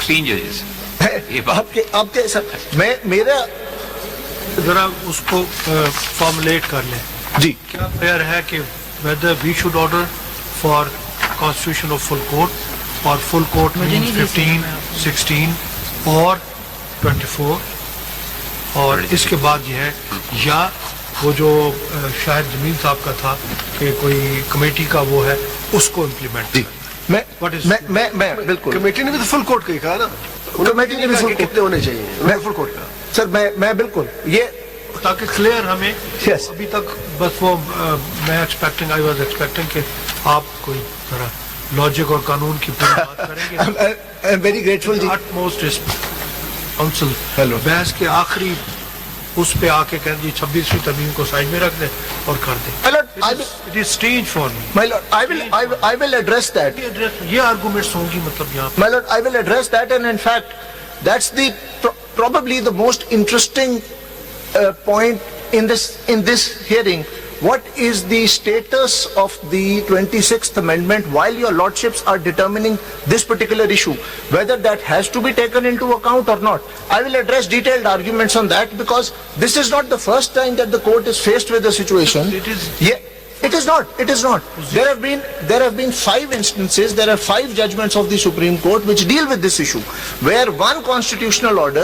16 judges. آپ کے سر میں میرا ذرا اس کو فارمولیٹ کر لیں. جی کیا فیئر ہے کہ whether we should order for constitution of full court or full court means 15, 16 اور 24, اور اس کے بعد یہ ہے یا وہ جو شاہد جمیل صاحب کا تھا کہ کوئی کمیٹی کا وہ ہے اس کو امپلیمنٹ. میں بالکل کمیٹی نے بھی تو فل کورٹ کا ہی کہا نا. کمیٹی نے بھی فل کتنے ہونے چاہیے فل کورٹ کا. سر میں بالکل یہ تاکہ کلیئر ہمیں Yes. ابھی تک بس وہ میں آئی واز ایکسپیکٹنگ کہ آپ کوئی ذرا لاجک اور قانون کی پوری بات کریں گے. ویری گریٹفل جی. Utmost counsel Hello. بحث کے آخری اس پہ آ کے کہیں جی 26ویں ترمیم کو سائڈ میں رکھ دیں اور کر دیں. It is strange for me. My lord, I will address that. یہ آرگومنٹس ہوں گی مطلب یہاں My lord, I will address that, and in fact, that's the probably the most interesting point in this hearing. What is the status of the 26th Amendment while your lordships are determining this particular issue, whether that has to be taken into account or not? I will address detailed arguments on that, because this is not the first time that the court is faced with a situation. It is. Yeah. It is not. There have been 5 instances, there are 5 judgments of the Supreme Court which deal with this issue, where one constitutional order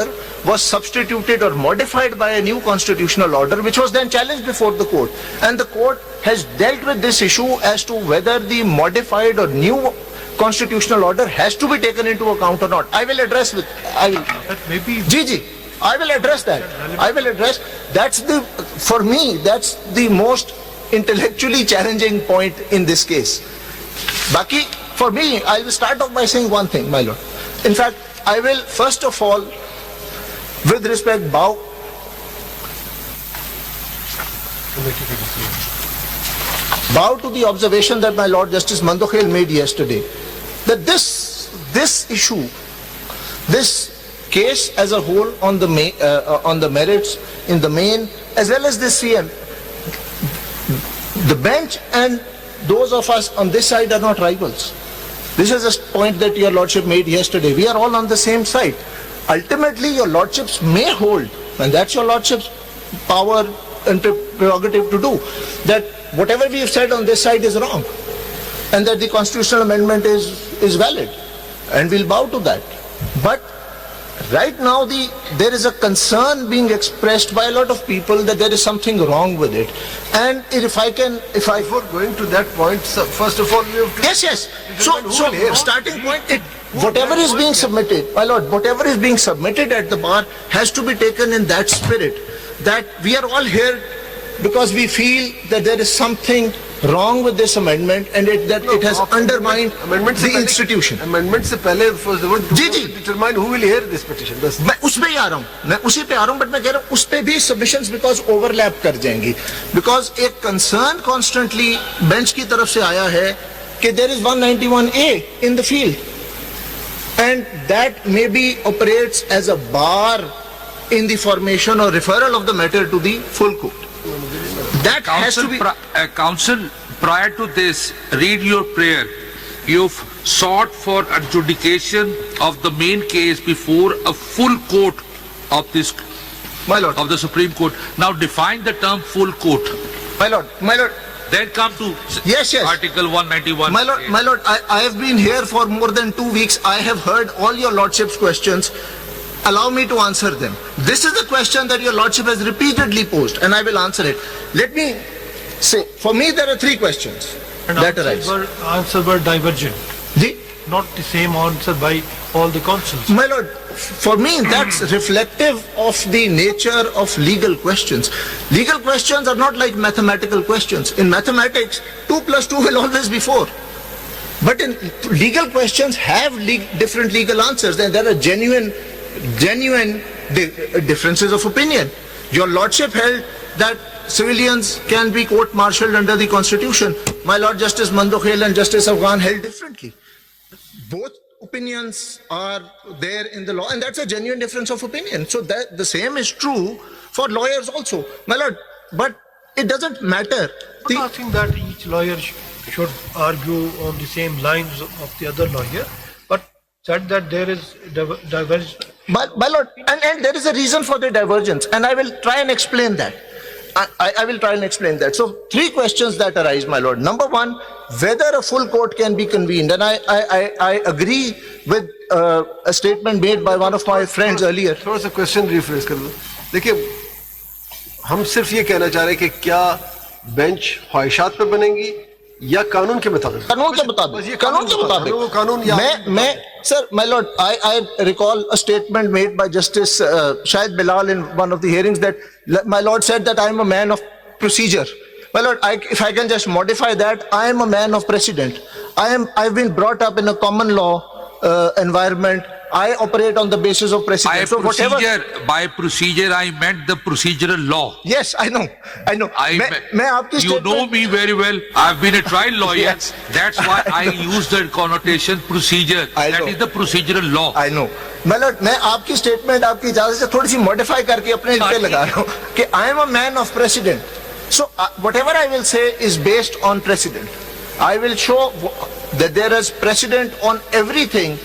was substituted or modified by a new constitutional order, which was then challenged before the court. And the court has dealt with this issue as to whether the modified or new constitutional order has to be taken into account or not. I will address maybe Ji. I will address that. For me, that's the most intellectually challenging point in this case. Baki, for me, I will start off by saying one thing, my lord. In fact, I will first of all, with respect, bow to the observation that my Lord Justice Mandokhel made yesterday, that this issue, this case as a whole on the merits in the main, as well as this CM, the bench and those of us on this side are not rivals. This is a point that your lordship made yesterday. We are all on the same side. Ultimately, your lordships may hold, and that's your lordship's power and prerogative to do, that whatever we have said on this side is wrong, and that the constitutional amendment is valid, and we'll bow to that. But right now, there is a concern being expressed by a lot of people that there is something wrong with it. And Before going to that point, first of all, we have to... Yes. So starting point, whatever is being submitted, my lord, whatever is being submitted at the bar has to be taken in that spirit, that we are all here because we feel that there is something wrong with this amendment, and that it has undermined the institution. Amendment سے پہلے first of all, G determine who will hear this petition. میں اس پہ ہی آ رہا ہوں، میں اسی پہ آ رہا ہوں، بٹ میں کہہ رہا ہوں اس پہ بھی سبمیشنز بیکاز اوور لیپ کر جائیں گی، بیکاز ایک کنسرن کانسٹنٹلی بینچ کی طرف سے آیا ہے کہ دیر از 191A in the field, and that maybe operates as a bar in the formation or referral of the matter to the full court. That has to be... Counsel, prior to this, read your prayer. You've sought for adjudication of the main case before a full court of this, My lord. of the Supreme Court. Now define the term full court. My lord. Then come to Yes. Article 191. My lord, I have been here for more than 2 weeks. I have heard all your lordship's questions. Allow me to answer them. This is the question that your lordship has repeatedly posed, and I will answer it. Let me say, for me there are 3 questions that arise. Answers were divergent. Not the same answer by all the counsels. My lord, for me that's reflective of the nature of legal questions. Legal questions are not like mathematical questions. In mathematics, 2 plus 2 will always be 4. But in legal questions have different legal answers, and there are genuine differences of opinion. Your lordship held that civilians can be court-martialed under the constitution. My Lord Justice Mandokhel and Justice Afghan held differently. Both opinions are there in the law, and that's a genuine difference of opinion. So that the same is true for lawyers also, my lord. But it doesn't matter. I'm not saying that each lawyer should argue on the same lines of the other lawyer, but said that there is divergence. My lord, and there is a reason for the divergence, and I will try and explain that. I will try and explain that. So, three questions that arise, my lord. Number one, whether a full court can be convened, and I agree with a statement made by one of my friends earlier. تھوڑا سا question rephrase کر لو. دیکھیں ہم صرف یہ کہنا چاہ رہے ہیں کہ کیا بینچ خواہشات پہ بنیں گی یا قانون کے مطابق؟ قانون کے مطابق. قانون کے مطابق. میں sir, my lord, I recall a statement made by Justice Shahid Bilal in one of the hearings that my lord said that I am a man of procedure. My lord, if I can just modify that, I am a man of precedent. I've been brought up in a common law environment. I operate on the basis of precedent. By procedure, I meant the procedural law. Yes, I know. You know me very well. I've been a trial lawyer. Yes. That's why I use the connotation procedure. That is the procedural law. I know. My lord, میں آپ کی statement آپ کی اجازت سے تھوڑی سی modify کر کے اپنے پہ لگا رہا ہوں کہ I am a man of precedent. So whatever I will say is based on precedent. I will show that there is precedent on everything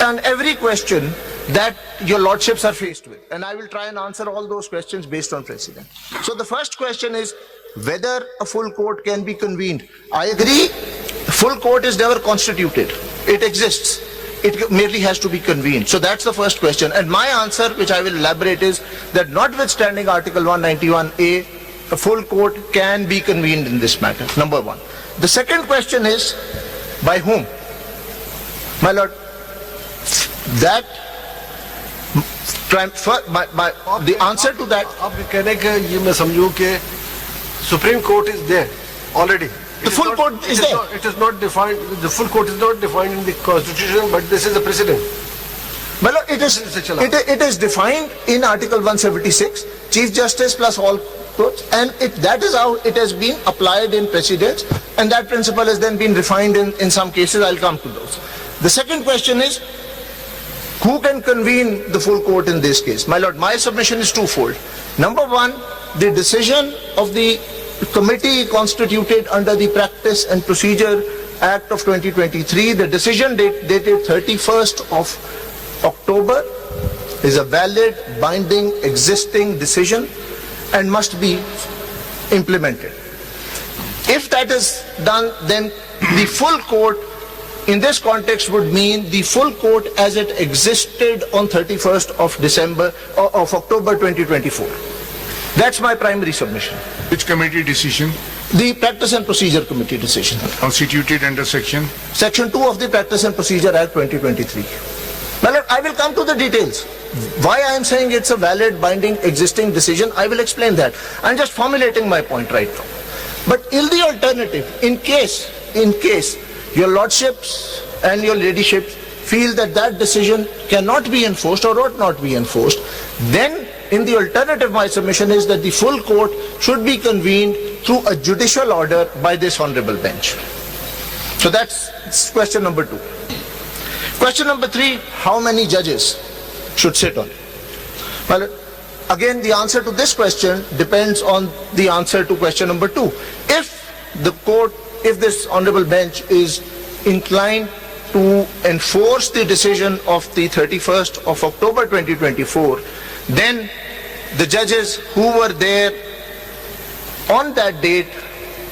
and every question that your lordships are faced with. And I will try and answer all those questions based on precedent. So the first question is whether a full court can be convened. I agree, full court is never constituted. It exists. It merely has to be convened. So that's the first question. And my answer, which I will elaborate, is that notwithstanding Article 191A, a full court can be convened in this matter, number one. The second question is, by whom? My lord, that the answer to that. آپ کہنے کہ یہ میں سمجھوں کہ supreme court is there already. The full court is there. It is not defined. The full court is not defined in the constitution, but this is a precedent. Well, it is defined in Article 176, Chief Justice plus all courts, and that is how it has been applied in precedents, and that principle has then been refined in some cases. I'll come to those. The second question is, who can convene the full court in this case? My lord, my submission is twofold. Number one, the decision of the committee constituted under the Practice and Procedure Act of 2023, the decision dated 31st of October is a valid, binding, existing decision and must be implemented. If that is done, then the full court in this context would mean the full court as it existed on 31st of October 2024. That's my primary submission. Which committee decision? The Practice and Procedure Committee decision. Constituted under Section 2 of the Practice and Procedure Act 2023. Well, I will come to the details. Why I am saying it's a valid, binding, existing decision, I will explain that. I'm just formulating my point right now. But in the alternative, in case your lordships and your ladyships feel that decision cannot be enforced or ought not be enforced, then in the alternative, my submission is that the full court should be convened through a judicial order by this honorable bench. So that's question number 2. Question number 3, how many judges should sit on it? Well, again, the answer to this question depends on the answer to question number 2. If this honorable bench is inclined to enforce the decision of the 31st of October 2024, then the judges who were there on that date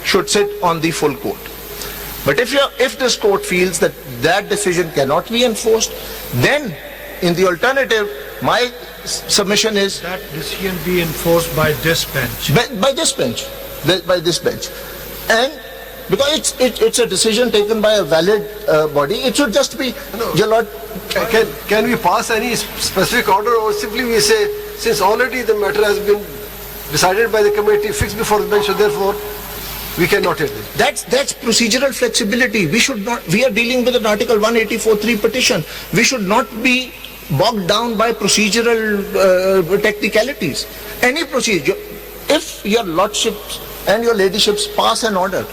should sit on the full court. But if this court feels that decision cannot be enforced, then in the alternative, my submission is that decision be enforced by this bench. By this bench. And because it's a decision taken by a valid body, it should just be, your lord. Can we pass any specific order, or simply we say, since already the matter has been decided by the committee, fixed before the bench, so therefore we cannot hear this? That's procedural flexibility. We are dealing with an Article 184(3) petition. We should not be bogged down by procedural technicalities. Any procedure, if your lordships and your ladyships pass an order,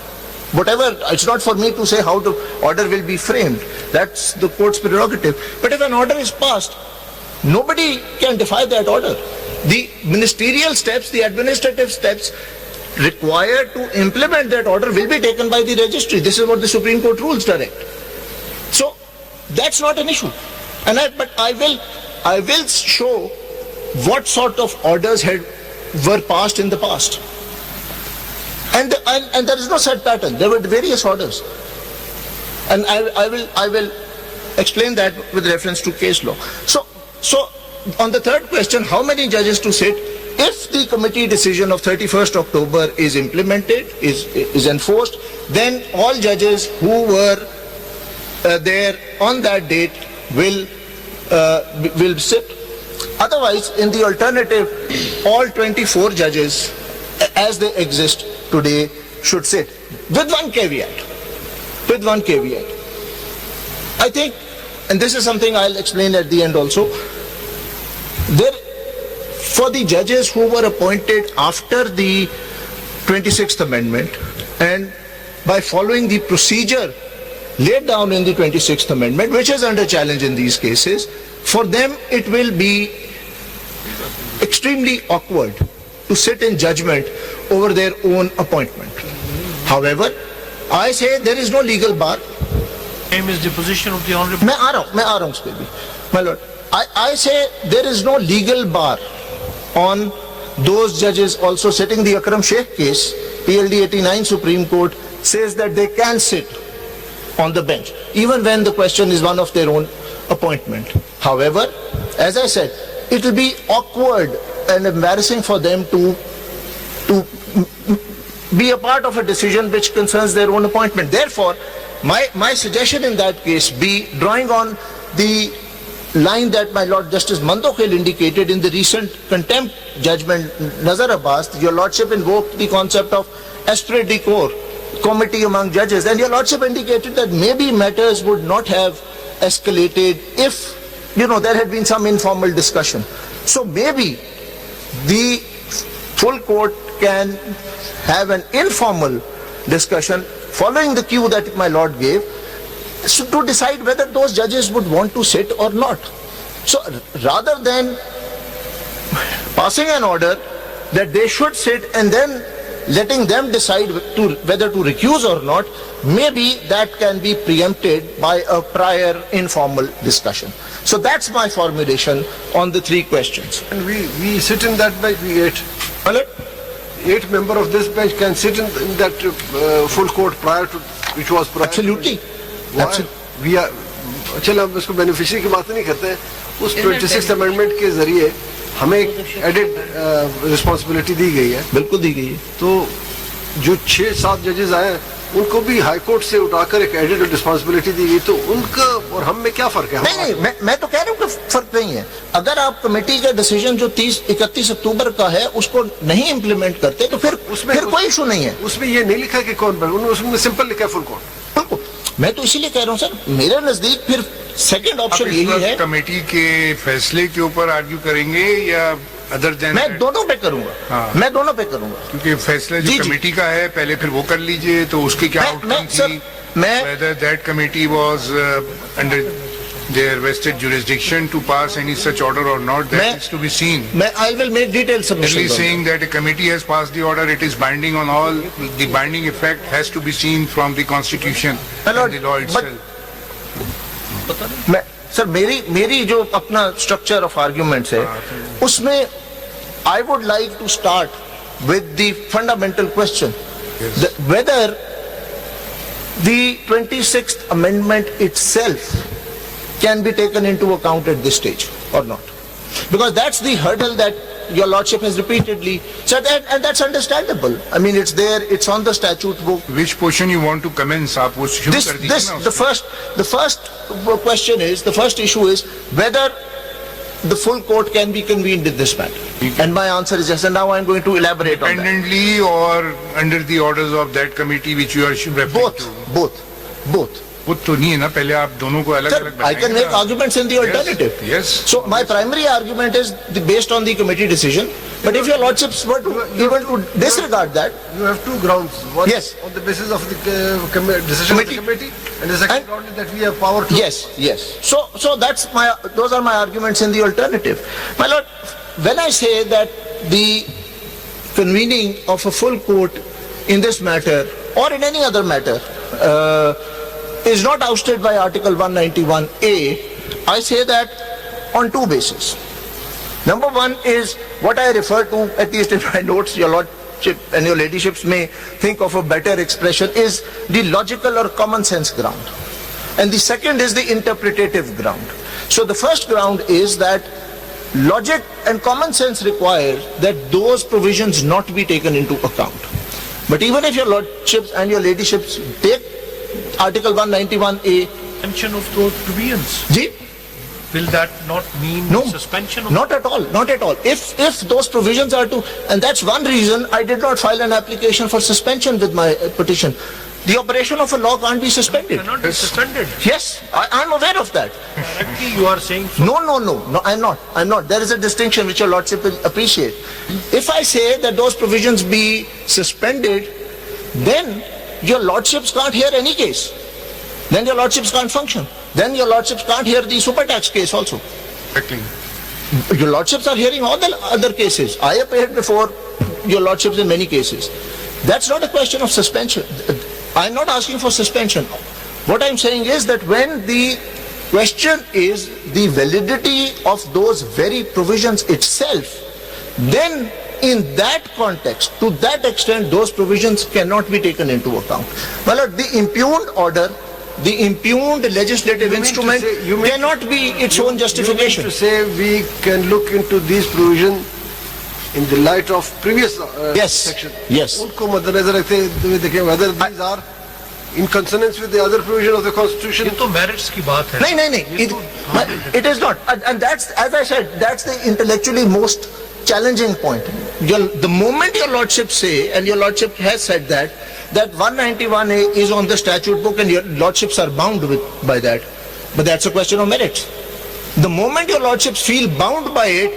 whatever, it's not for me to say how the order will be framed. That's the court's prerogative. But if an order is passed, nobody can defy that order. The ministerial steps, the administrative steps required to implement that order will be taken by the registry. This is what the Supreme Court rules direct. So That's not an issue. But I will show what sort of orders were passed in the past. And there is no set pattern. There were various orders. And I will explain that with reference to case law. So on the third question, how many judges to sit? If the committee decision of 31st October is implemented, is enforced, then all judges who were there on that date will sit. Otherwise, in the alternative, all 24 judges, as they exist today, should sit. With one caveat. I think, and this is something I'll explain at the end also, for the judges who were appointed after the 26th Amendment and by following the procedure laid down in the 26th Amendment, which is under challenge in these cases, for them it will be extremely awkward to sit in judgment over their own appointment. However, I say there is no legal bar. Same is the position of the Honorable. मैं आ रहा हूँ उस पे भी, my lord. I say there is no legal bar on those judges also sitting. The Akram Sheikh case, PLD 89 Supreme Court says that they can sit on the bench, even when the question is one of their own appointment. However, as I said, it will be awkward and embarrassing for them to be a part of a decision which concerns their own appointment. Therefore, my suggestion in that case be drawing on the line that my Lord Justice Mandokhel indicated in the recent contempt judgment, Nazar Abbas. Your Lordship invoked the concept of esprit de corps, committee among judges, and your Lordship indicated that maybe matters would not have escalated if, there had been some informal discussion. So maybe the full court can have an informal discussion following the cue that my Lord gave, so to decide whether those judges would want to sit or not. So rather than passing an order that they should sit and then letting them decide whether to recuse or not, maybe that can be preempted by a prior informal discussion. So that's my formulation on the three questions. And we sit in that bench, we 8. Well, 8 members of this bench can sit in that full court prior to, which was prior. Absolutely. We are, चल हम इसको beneficiary की बात नहीं करते हैं, उस 26th amendment के जरिए हमें एडेड रिस्पांसिबिलिटी दी गई है. बिल्कुल दी गई है. तो जो 6-7 जजेस आए उनको भी हाई कोर्ट से उठाकर एक एडेड रिस्पांसिबिलिटी दी गई, तो उनका और हम में क्या फर्क है? नहीं, मैं तो कह रहा हूँ कि फर्क नहीं है. अगर आप कमेटी का डिसीजन जो 31 अक्टूबर का है उसको नहीं इम्प्लीमेंट करते तो फिर कोई इशू नहीं है. उसमें ये नहीं लिखा कि कौन, उसमें सिंपल लिखा है फुल कोर्ट. मैं तो इसीलिए कह रहा हूँ सर, मेरे नजदीक फिर सेकंड ऑप्शन यही है. कमेटी के फैसले के ऊपर आर्ग्यू करेंगे या अदर देन? मैं दोनों पे करूंगा. मैं दोनों पे करूंगा, क्योंकि फैसला जो कमेटी का है पहले फिर वो कर लीजिए, तो उसकी क्या आउटकम थी, whether that committee was under their vested jurisdiction to pass any such order or not, that is to be seen. I will make detailed submissions. Only saying that a committee has passed the order, it is binding on all. The binding effect has to be seen from the constitution and the law itself. Sir मेरी जो अपना structure of arguments है उसमें I would like to start with the fundamental question, whether the 26th Amendment itself can be taken into account at this stage or not. Because that's the hurdle that your Lordship has repeatedly said, and that's understandable. I mean, it's there, it's on the statute book. Which portion you want to commence? आप वो शुरू कर दीजिए ना. The first question is, the first issue is whether the full court can be convened in this matter. And my answer is yes, and now I'm going to elaborate on that. Independently or under the orders of that committee which you are referring to? Both. वो तो नहीं है ना, पहले आप दोनों को अलग-अलग I can make arguments in the alternative. Yes. So my primary argument is based on the committee decision. But if your Lordships were to even to disregard that, you have two grounds. One yes, on the basis of the decision of the committee, and the second ground is that we have power to. Yes. So those are my arguments in the alternative. My Lord, when I say that the convening of a full court in this matter or in any other matter is not ousted by Article 191A, I say that on two bases. Number one is what I refer to, at least in my notes, your lordship and your ladyships may think of a better expression, is the logical or common sense ground. And the second is the interpretative ground. So the first ground is that logic and common sense require that those provisions not be taken into account. But even if your lordships and your ladyships take Article 191A, Suspension of those provisions. ji, Will that not mean no, suspension of? not at all, not at all. If those provisions are to, and that's one reason I did not file an application for suspension with my petition. The operation of a law can't be suspended. Cannot be suspended. Yes, I'm aware of that. Directly you are saying so. No, I'm not. There is a distinction which your lordship will appreciate. If I say that those provisions be suspended, then your lordships can't hear any case. Then your lordships can't function. Then your lordships can't hear the super tax case also. Exactly. Your lordships are hearing all the other cases. I appeared before your lordships in many cases. That's not a question of suspension. I'm not asking for suspension. What I'm saying is that when the question is the validity of those very provisions itself, then in that context, to that extent, those provisions cannot be taken into account. My lord, the impugned order, the impugned legislative instrument cannot be its own justification. You mean to say we can look into these provisions in the light of previous Yes, section? yes. उनको मद्देनजर रखते हुए देखें whether these are in consonance with the other provision of the constitution. ये तो merits की बात है. नहीं, it is not. And that's, as I said, that's the intellectually most challenging point. The moment your lordship say, and your lordship has said that 191A is on the statute book and your lordships are bound by that. But that's a question of merits. The moment your lordships feel bound by it,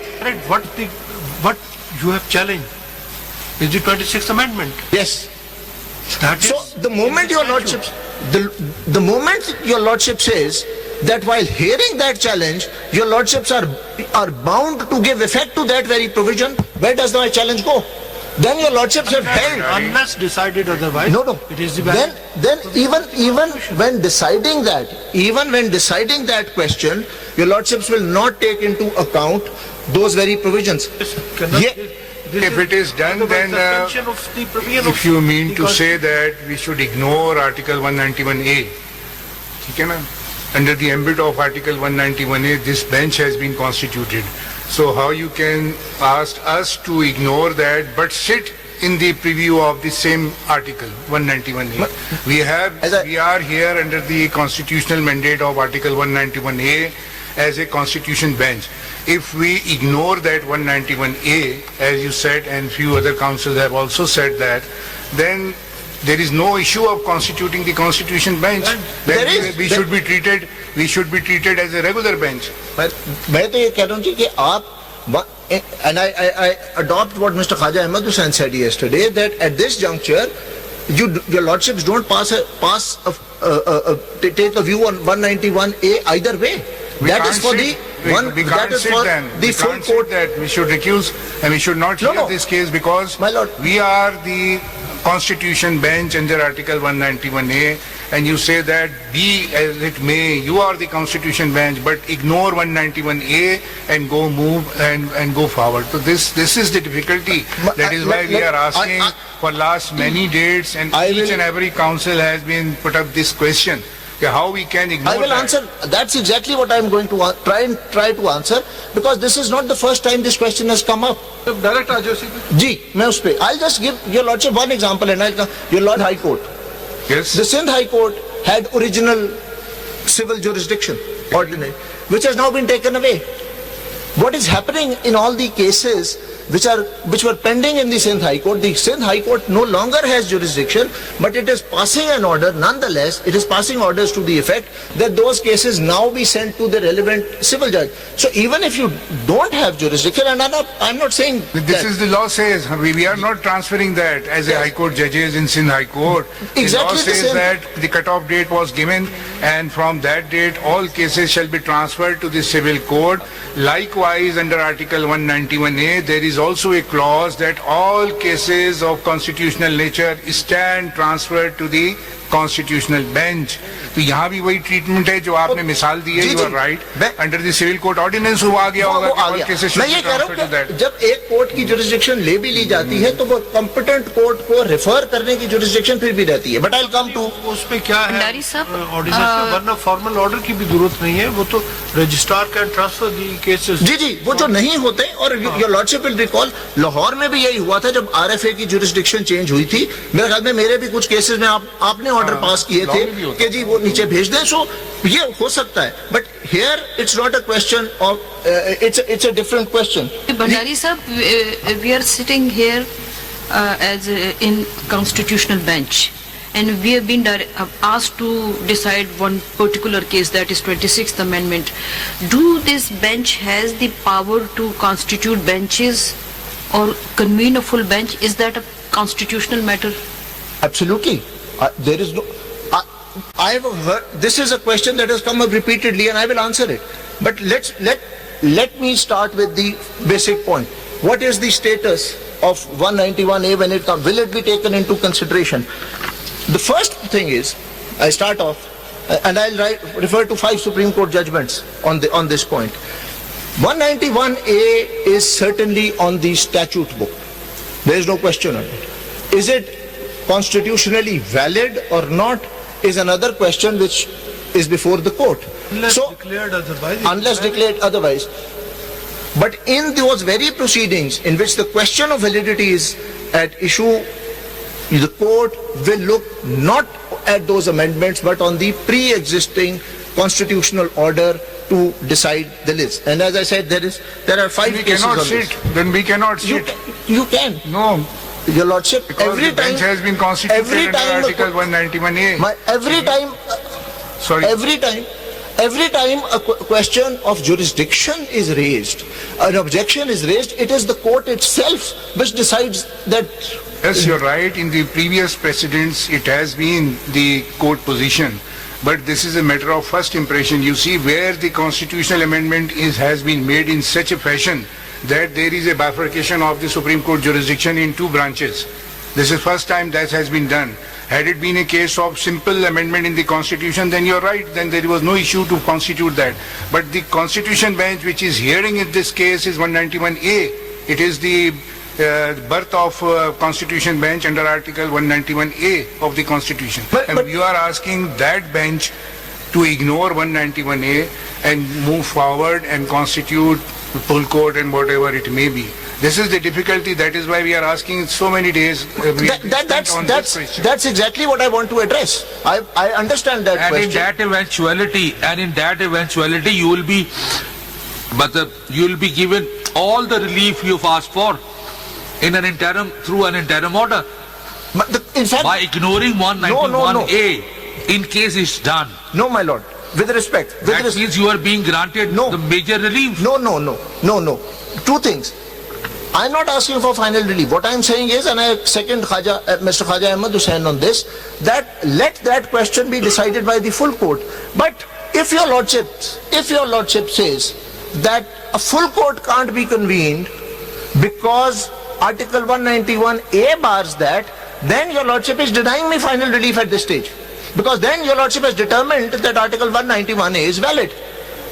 What you have challenged is the 26th Amendment. yes. That is So the moment your lordship, the moment your lordship says that while hearing that challenge, your lordships are bound to give effect to that very provision, where does my challenge go? Then your lordships have held. unless decided otherwise. No. It is the Then even when deciding that question, your lordships will not take into account those very provisions. If it is done, then if you mean to say that we should ignore Article 191A, ठीक है ना? Under the ambit of Article 191A, this bench has been constituted. So how you can ask us to ignore that but sit in the preview of the same Article 191A? We are here under the constitutional mandate of Article 191A as a constitution bench. If we ignore that 191A, as you said, and few other councils have also said that, then there is no issue of constituting the constitution bench. Then we should be treated as a regular bench. मैं तो ये कह रहा हूँ कि आप, and I adopt what Mr. Khaja Ahmad Hussain said yesterday, that at this juncture, your lordships don't take a view on 191A either way. That is for the full court. That we should recuse and we should not hear this case because my lord, we are the constitution bench under Article 191A, and you say that be as it may, you are the constitution bench, but ignore 191A and go forward. So this is the difficulty. That is why we are asking for last many dates, and each and every council has been put up this question. How we can ignore I will answer. That's exactly what I am going to try to answer, because this is not the first time this question has come up. Direct Ajosi. Ji, मैं उस पे. I'll just give your lordship one example, and your Lord High Court. Yes. The Sindh High Court had original civil jurisdiction ordinance, which has now been taken away. What is happening in all the cases which were pending in the Sindh High Court? The Sindh High Court no longer has jurisdiction, but it is passing an order. Nonetheless, it is passing orders to the effect that those cases now be sent to the relevant civil judge. So even if you don't have jurisdiction, and I'm not saying this is the law says, we are not transferring that as a High Court judges in Sindh High Court. Exactly the law the says same. that the cut-off date was given, and from that date all cases shall be transferred to the civil court. Likewise, under Article 191A, there is also a clause that all cases of constitutional nature stand transferred to the constitutional bench. تو یہاں بھی وہی treatment ہے جو آپ نے مثال دی ہے. جی you are right. Under the civil code ordinance وہ آ گیا ہوگا. میں یہ کہہ رہا ہوں کہ جب ایک کورٹ کی جورسڈکشن لے بھی لی جاتی ہے تو وہ کمپٹنٹ کورٹ کو ریفر کرنے کی جورسڈکشن پھر بھی رہتی ہے. بٹ آئی کم ٹو اس پہ کیا ہے بھنڈاری صاحب، آرڈیننس، ورنہ فارمل آرڈر کی بھی ضرورت نہیں ہے. وہ تو registrar can transfer the cases. جی وہ جو نہیں ہوتے. اور your lordship will recall Lahore میں بھی یہی ہوا تھا جب آر ایف اے کی جورسڈکشن چینج ہوئی تھی. میرے خیال میں میرے بھی کچھ کیسز میں آپ نے آرڈر پاس کیے تھے کہ جی وہ نیچے بھیج دیں. سو یہ ہو سکتا ہے. But here it's not a question of it's a different question. Bhandari sahib, we are sitting here as a constitutional bench and we have been asked to decide one particular case, that is 26th amendment. Do this bench has the power to constitute benches or convene a full bench? Is that a constitutional matter? Absolutely. There is no. I have heard. This is a question that has come up repeatedly, and I will answer it. But let me start with the basic point. What is the status of 191A when it comes? Will it be taken into consideration? The first thing is, I start off, and I'll refer to 5 Supreme Court judgments on this point. 191A is certainly on the statute book. There is no question on it. Is it constitutionally valid or not is another question which is before the court. Unless So, declared otherwise. unless declared otherwise. But in those very proceedings in which the question of validity is at issue, the court will look not at those amendments but on the pre-existing constitutional order to decide the list. And as I said, there are 5 cases on this. Then we cannot sit. You can. No. Your Lordship, Because every the bench time, has been constituted every under time, Article 191A. Every time a question of jurisdiction is raised, an objection is raised, it is the court itself which decides that. Yes, you're right. In the previous precedents, it has been the court position. But this is a matter of first impression. You see where the constitutional amendment has been made in such a fashion that there is a bifurcation of the Supreme Court jurisdiction in 2 branches. This is first time that has been done. Had it been a case of simple amendment in the constitution, then you're right, then there was no issue to constitute that. But the constitution bench which is hearing in this case is 191A. It is the birth of constitution bench under Article 191A of the constitution. And you are asking that bench to ignore 191A and move forward and constitute full court and whatever it may be. This is the difficulty. That is why we are asking so many days. That's exactly what I want to address. I understand that And question. in that eventuality, you will be given all the relief you've asked for through an interim order. In fact, By ignoring 191A, in case it's done. no, my lord, with respect. That means you are being granted the major relief. No. 2 things. I'm not asking for final relief. What I'm saying is, and I second Mr. Khaja Ahmed Hussain on this, that let that question be decided by the full court. But if your lordship says that a full court can't be convened because Article 191A bars that, then your lordship is denying me final relief at this stage. Because then your lordship has determined that Article 191A is valid.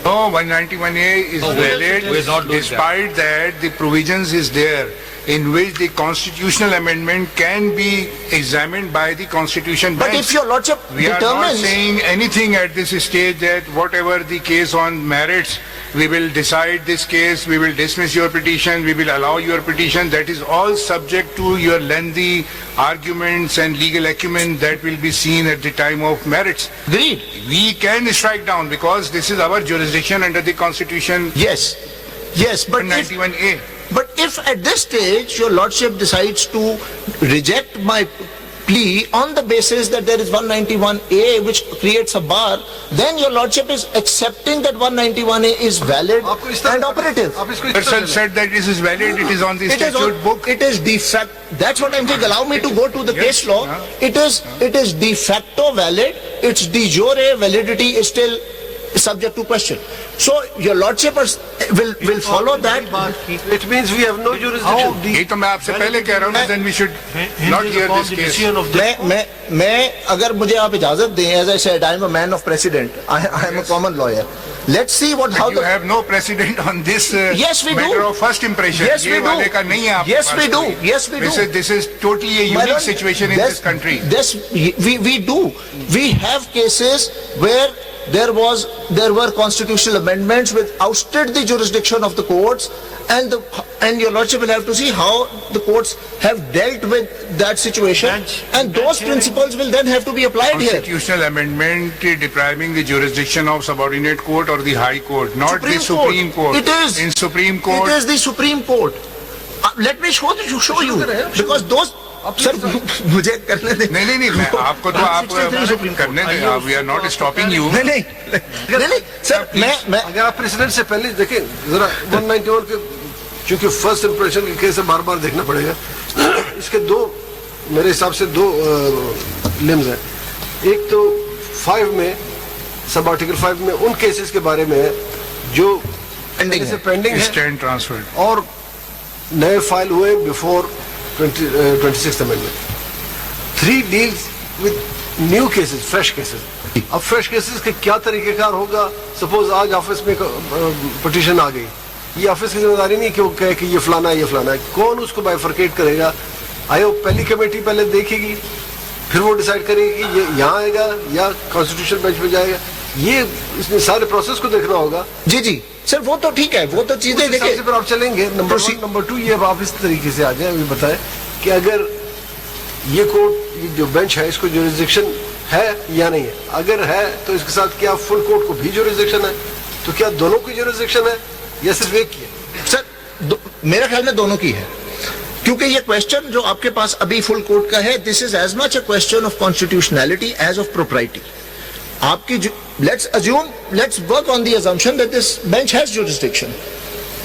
No, 191A is valid. We're not doing Despite that, the provisions is there in which the constitutional amendment can be examined by the constitution bench. But if your lordship We are not determines... saying anything at this stage that whatever the case on merits, we will decide this case, we will dismiss your petition, we will allow your petition. That is all subject to your lengthy arguments and legal acumen that will be seen at the time of merits. Agreed. We can strike down because this is our jurisdiction under the Constitution. Yes, but 191A. if at this stage your lordship decides to reject my plea on the basis that there is 191A which creates a bar, then your lordship is accepting that 191A is valid and operative. Person said that this is valid, it is on the statute book. It is de facto. That's what I'm saying. Allow me to go to the case law. It is de facto valid. Its de jure validity is still subject to question. So your lordship will follow that. It means we have no jurisdiction. यही तो मैं आपसे पहले कह रहा हूँ ना, then we should not hear this case. मैं अगर मुझे आप इजाजत दें, as I said, I am a man of precedent. I am a common lawyer. Let's see how You have no precedent on this Yes, we matter do. of first impression. Yes, we ये do. वाले का नहीं है आपके Yes, pass we do. कोई. Yes, we do. This is totally a unique situation in this country. Yes, we do. We have cases where there were constitutional amendments which ousted the jurisdiction of the courts, and your lordship will have to see how the courts have dealt with that situation, and those principles will then have to be applied here. Constitutional amendment depriving the jurisdiction of subordinate court or the high court, not the Supreme Court. It is. In Supreme Court. It is the Supreme Court. Let me show you because those. Sir, मुझे करने दें. नहीं मैं आपको तो आप करने दें. We are not stopping you. नहीं सर मैं अगर आप प्रेसिडेंट से पहले देखें जरा 191 के, क्योंकि फर्स्ट इंप्रेशन के केस बार बार देखना पड़ेगा. इसके दो मेरे हिसाब से दो लिम्स हैं. एक तो 5 में, सब आर्टिकल 5 में उन केसेस के बारे में है जो पेंडिंग है Stand transferred. और नए फाइल हुए before 26th amendment. 3 deals with new cases, fresh cases. अब fresh cases के क्या तरीकेकार होगा? Suppose आज ऑफिस में petition आ गई, ये ऑफिस की जिम्मेदारी नहीं कि वो कहे कि ये फलाना है. कौन उसको बाइफरकेट करेगा? आयोग पहली कमेटी पहले देखेगी, फिर वो डिसाइड करेगी कि ये यहाँ आएगा या कॉन्स्टिट्यूशन बेंच पे जाएगा. ये इसमें सारे प्रोसेस को देखना होगा. जी सर वो तो ठीक है, वो तो चीजें देखिए पर आप चलेंगे. नंबर 1, नंबर 2 ये आप इस तरीके से आ जाए, अभी बताएं कि अगर ये कोर्ट, ये जो बेंच है, इसको जुरिस्डिक्शन है या नहीं है. अगर है तो इसके साथ क्या फुल कोर्ट को भी जुरिस्डिक्शन है? तो क्या दोनों की जुरिस्डिक्शन है या सिर्फ एक की है? सर मेरे ख्याल में दोनों की है, क्योंकि ये क्वेश्चन जो आपके पास अभी फुल कोर्ट का है, this is as much a question of constitutionality as of propriety. आपकी let's work on the assumption that this bench has jurisdiction.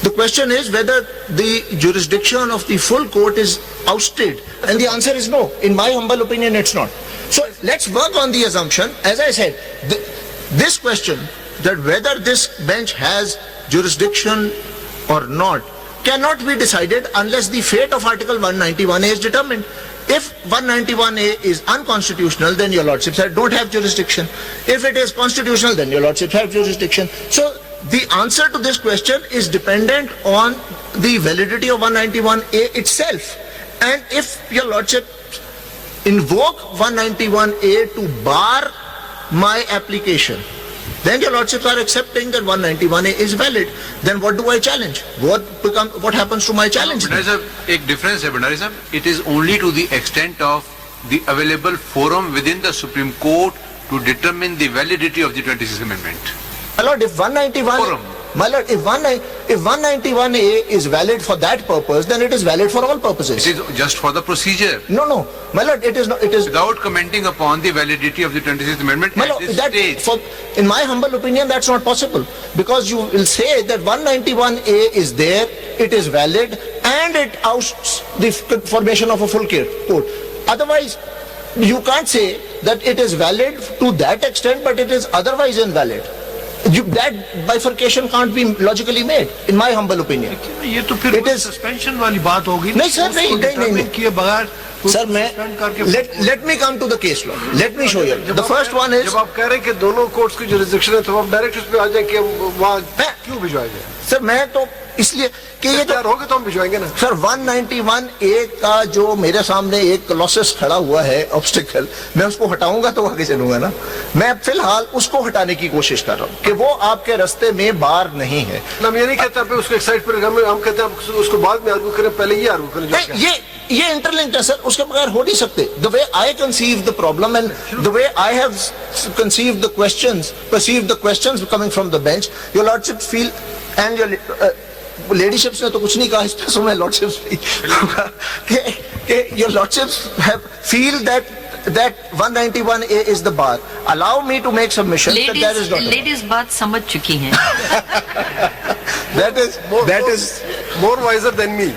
The question is whether the jurisdiction of the full court is ousted, and the answer is no. In my humble opinion, it's not. So let's work on the assumption, as I said, this question that whether this bench has jurisdiction or not cannot be decided unless the fate of Article 191A is determined. If 191A is unconstitutional, then your lordships don't have jurisdiction. If it is constitutional, then your lordships have jurisdiction. So the answer to this question is dependent on the validity of 191A itself. And if your lordship invoke 191A to bar my application, then your lordships are accepting that 191A is valid. Then what do I challenge? What happens to my challenge? Bhandari sahab, एक difference है Bhandari sahab. It is only to the extent of the available forum within the Supreme Court to determine the validity of the 26th Amendment. My lord, if 191A is valid for that purpose, then it is valid for all purposes. It is just for the procedure. No, my lord, it is not. It is Without commenting upon the validity of the 26th Amendment my at lord, this stage. in my humble opinion, that's not possible, because you will say that 191A is there, it is valid, and it ousts the formation of a full court. Otherwise, you can't say that it is valid to that extent, but it is otherwise invalid. That bifurcation can't be logically made, in my humble opinion. ये तो फिर suspension वाली बात होगी. नहीं sir, नहीं किए बगैर सर मैं let me come to the case law. Let me show you. The first one is, जब आप कह रहे हैं कि दोनों कोर्ट्स की जुरिस्डिक्शन है, तो आप डायरेक्ट उस पे आ जाए कि वहाँ क्यों भिजवाया जाए? सर मैं तो इसलिए कि ये तैयार होगे तो हम भिजवाएंगे ना. सर 191A का जो मेरे सामने एक कॉलोसस खड़ा हुआ है ऑब्स्टिकल, मैं उसको हटाऊंगा तो आगे चलूंगा ना. मैं फिलहाल उसको हटाने की कोशिश कर रहा हूँ कि वो आपके रास्ते में बार नहीं है. हम ये नहीं कहते आप उसको एक साइड पर, हम कहते हैं उसको बाद में आर्गू करें, पहले ये आर्गू करें. ये इंटरलिंक्ड है सर, उसके बगैर हो नहीं सकते. The way I conceive the problem and the way I have conceived the questions, perceived the questions coming from the bench, your lordships feel, and your ladyship ने तो कुछ नहीं कहा इस पे, so my lordships your lordships feel that 191A is the bar. Allow me to make submission that that is not. Ladies बात समझ चुकी हैं. That is more wiser than me.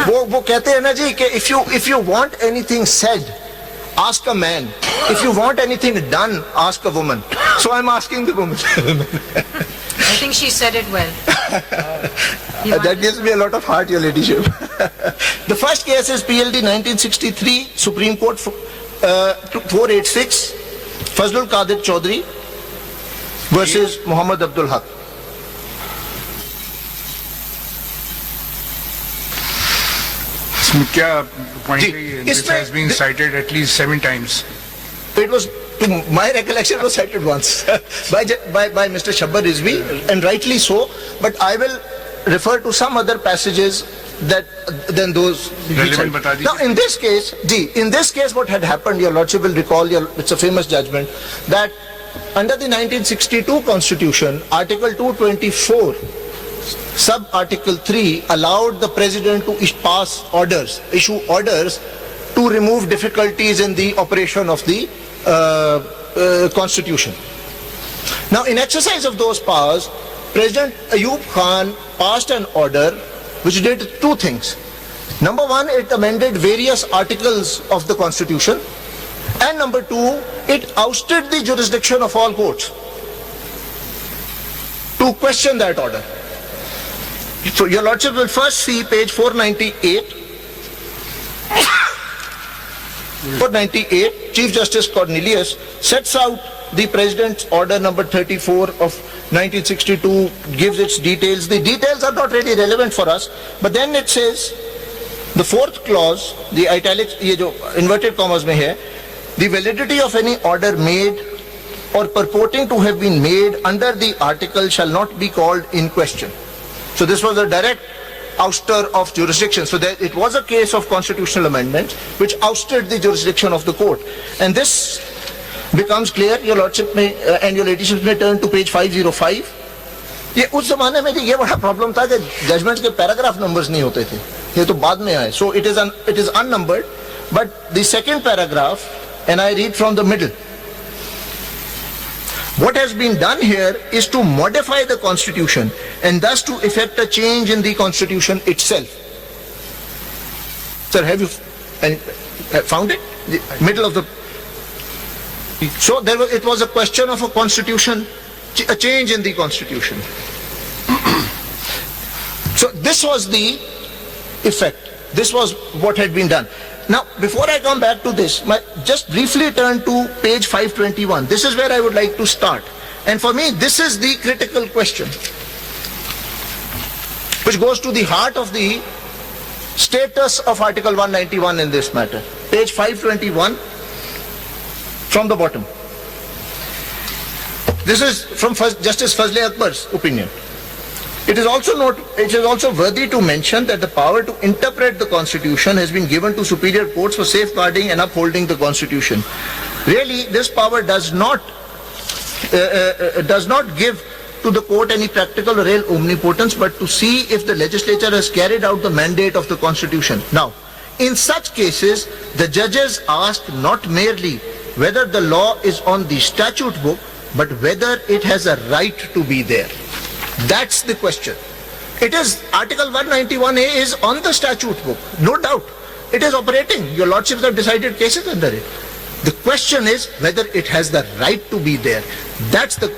वो कहते हैं ना जी कि if you want anything said, ask a man. If you want anything done, ask a woman. So I'm asking the woman. I think she said it well. That gives me a lot of heart, Your Ladyship. The first case is PLD 1963, Supreme Court 486, Fazlul Qadir Chaudhary versus Muhammad Abdul Haq. इसमें क्या point जी, है ये? This इसमें- has been cited at least 7 times. It was, to my recollection, was cited once by Mr. Shabbar Rizvi, and rightly so, but I will refer to some other passages than those. Relevant bata dijiye. Now, in this case, what had happened, Your Lordship will recall, it's a famous judgment, that under the 1962 Constitution, Article 224, Sub-Article 3 allowed the President to issue orders to remove difficulties in the operation of the Constitution. Now, in exercise of those powers, President Ayub Khan passed an order which did two things. Number one, it amended various articles of the Constitution, and number two, it ousted the jurisdiction of all courts to question that order. So Your Lordship will first see page 498. 498, Chief Justice Cornelius sets out the President's order number 34 of 1962, gives its details. The details are not really relevant for us, but then it says, the fourth clause, the italics, ये जो inverted commas में है, the validity of any order made or purporting to have been made under the article shall not be called in question. So this was a direct ouster of jurisdiction. So that it was a case of constitutional amendment which ousted the jurisdiction of the court. And this becomes clear, Your Lordship may, and Your Ladyship may turn to page 505. ये उस जमाने में ये बड़ा problem था कि judgement के paragraph numbers नहीं होते थे, ये तो बाद में आए. So it is unnumbered, but the second paragraph, and I read from the middle. What has been done here is to modify the Constitution and thus to effect a change in the Constitution itself. Sir, have you found it? The middle of the... So it was a question of a constitution, a change in the Constitution. So this was the effect. This was what had been done. Now, before I come back to this, just briefly turn to page 521. This is where I would like to start. And for me, this is the critical question, which goes to the heart of the status of Article 191 in this matter. Page 521, from the bottom. This is from Justice Fazle Akbar's opinion. It is also worthy to mention that the power to interpret the Constitution has been given to superior courts for safeguarding and upholding the Constitution. Really, this power does not give to the court any practical or real omnipotence, but to see if the legislature has carried out the mandate of the Constitution. Now, in such cases, the judges ask not merely whether the law is on the statute book, but whether it has a right to be there. That's the question. It is Article 191A is on the statute book, no doubt. It is operating. Your Lordships have decided cases under it. The question is whether it has the right to be there.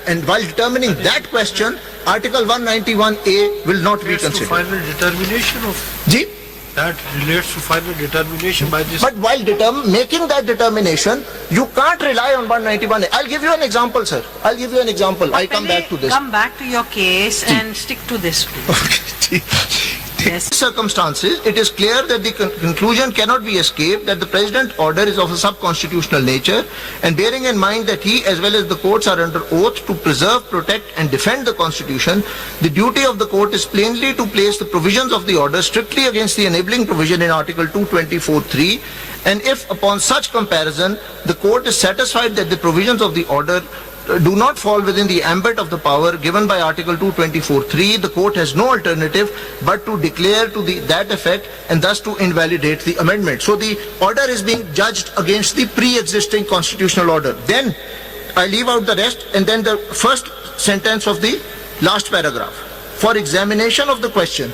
And while determining that question, Article 191A will not be considered. Final determination of Ji? that relates to final determination by this. But while making that determination, you can't rely on 191A. I'll give you an example, sir. I'll give you an example. I'll come back to this. Come back to your case and stick to this, please. Yes. In circumstances, it is clear that the conclusion cannot be escaped that the President's order is of a sub-constitutional nature, and bearing in mind that he as well as the courts are under oath to preserve, protect and defend the Constitution, the duty of the court is plainly to place the provisions of the order strictly against the enabling provision in Article 224(3), and if upon such comparison the court is satisfied that the provisions of the order do not fall within the ambit of the power given by Article 224(3), the court has no alternative but to declare to that effect and thus to invalidate the amendment. So the order is being judged against the pre-existing constitutional order. Then I leave out the rest, and then the first sentence of the last paragraph. For examination of the question,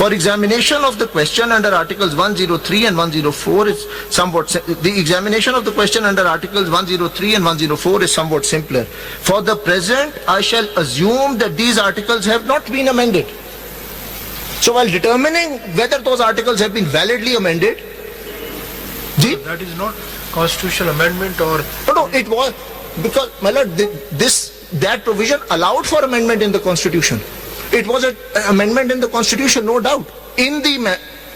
For examination of the question under Articles 103 and 104 is somewhat, the examination of the question under Articles 103 and 104 is somewhat simpler. For the present, I shall assume that these articles have not been amended. So while determining whether those articles have been validly amended, That is not constitutional amendment or... No, it was, because, my lord, that provision allowed for amendment in the Constitution. It was an amendment in the Constitution, no doubt,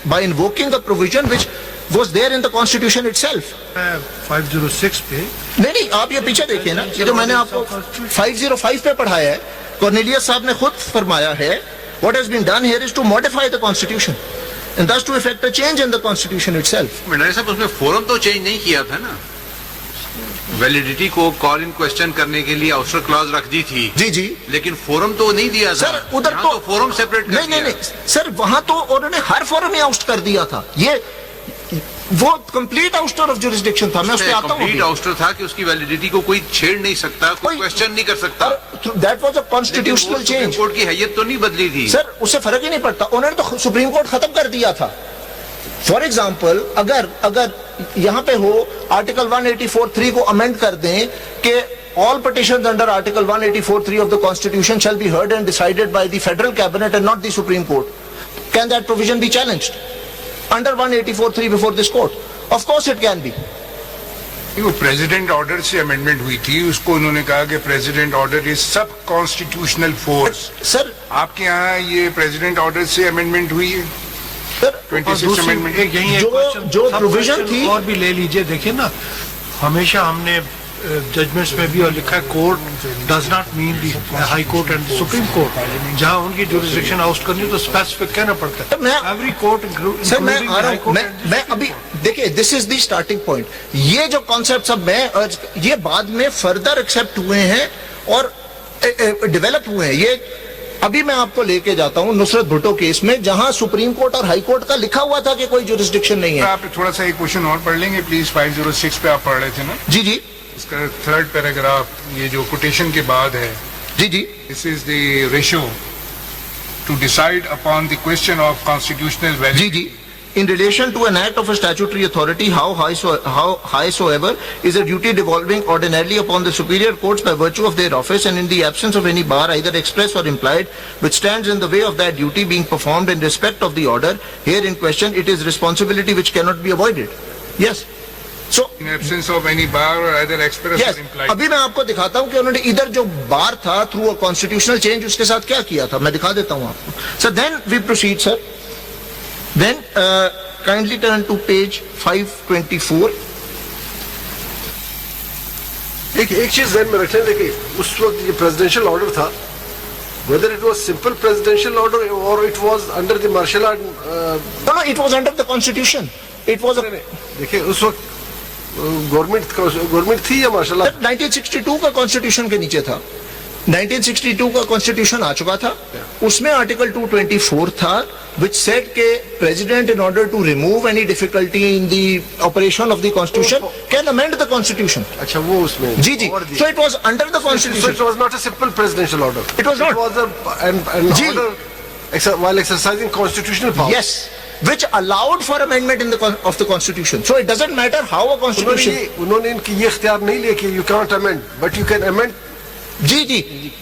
by invoking a provision which was there in the Constitution itself. 506 पे नहीं, आप ये पीछे देखिए ना, ये जो मैंने आपको 505 पे पढ़ाया है, कॉर्नेलियस साहब ने खुद फरमाया है, what has been done here is to modify the Constitution and thus to effect a change in the Constitution itself. Bhandari साहब उसमें फोरम तो चेंज नहीं किया था ना, वैलिडिटी को कॉल इन क्वेश्चन करने के लिए आउस्टर क्लॉज रख दी थी, जी जी, लेकिन फोरम तो नहीं दिया था सर, उधर यहाँ तो फोरम सेपरेट कर दिया। नहीं सर, वहां तो उन्होंने हर फोरम में आउस्ट कर दिया था, ये वो कंप्लीट आउस्टर ऑफ जुरिस्डिक्शन था। मैं उस पे आता हूँ, कंप्लीट आउस्टर था कि उसकी वैलिडिटी को कोई छेड़ नहीं सकता, कोई क्वेश्चन नहीं कर सकता। That was a constitutional change. Court की हैयत तो नहीं बदली थी सर, उससे फर्क ही नहीं पड़ता, उन्होंने तो सुप्रीम कोर्ट खत्म कर दिया था। फॉर एग्जाम्पल, अगर यहाँ पे हो आर्टिकल 184(3) को अमेंड कर दें कि all petitions under Article 184(3) of the Constitution shall be heard and decided by the Federal Cabinet and not the Supreme Court. Can that provision be challenged under 184(3) before this court? Of course it can be. वो president order से amendment हुई थी, उसको उन्होंने कहा कि president order is सब constitutional force. Sir, आपके यहाँ ये प्रेसिडेंट ऑर्डर से अमेंडमेंट हुई है? सर, 26 अमेंडमेंट यही एक जो प्रोविजन थी और भी ले लीजिए। देखिए ना, हमेशा हमने जजमेंट्स में भी और लिखा है, court does not mean the high court and supreme court. जहां उनकी जुरिस्डिक्शन आउट करनी है तो स्पेसिफिक कहना पड़ता है। एवरी कोर्ट सर, मैं अभी देखिए, this is the starting point. ये जो कॉन्सेप्ट अब ये बाद में फर्दर एक्सेप्ट हुए हैं और डेवलप हुए हैं। ये अभी मैं आपको लेके जाता हूं नुसरत भुट्टो केस में, जहां सुप्रीम कोर्ट और हाई कोर्ट का लिखा हुआ था कि कोई जुरिस्डिक्शन नहीं है। आप थोड़ा सा एक क्वेश्चन और पढ़ लेंगे प्लीज। 506 पे आप पढ़ रहे थे ना? जी जी, इसका थर्ड पैराग्राफ, ये जो कोटेशन के बाद है। जी जी, this is the ratio to decide upon the question of constitutional validity. जी जी, in relation to an act of a statutory authority, how high soever, is a duty devolving ordinarily upon the superior courts by virtue of their office, and in the absence of any bar, either express or implied, which stands in the way of that duty being performed in respect of the order here in question, it is responsibility which cannot be avoided. Yes. So, in absence of any bar or either express yes, or implied. अभी मैं आपको दिखाता हूं कि उन्होंने इधर जो बार था थ्रू अ कॉन्स्टिट्यूशनल चेंज, उसके साथ क्या किया था, मैं दिखा देता हूं आपको। Sir, then we proceed sir. Then kindly turn to page 524. एक चीज ध्यान में रखना, देखिए उस वक्त ये प्रेसिडेंशियल ऑर्डर था, whether it was simple presidential order or it was under the martial art. No, it was under the constitution. It was देखिए उस वक्त गवर्नमेंट थी या मार्शल आर्ट? 1962 का कॉन्स्टिट्यूशन के नीचे था। 1962 का कॉन्स्टिट्यूशन आ चुका था, उसमें आर्टिकल 224 था which said के president in order to remove any difficulty in the operation of the constitution can amend the constitution. अच्छा, वो उसमें जी जी, so it was under the constitution. So it was not a simple presidential order. It was not. It was an order while exercising constitutional power. Yes, which allowed for amendment in of the constitution. So it doesn't matter how a constitution. उन्होंने इनकी ये इख्तियार नहीं लिया कि you can't amend, but you can amend. जी जी,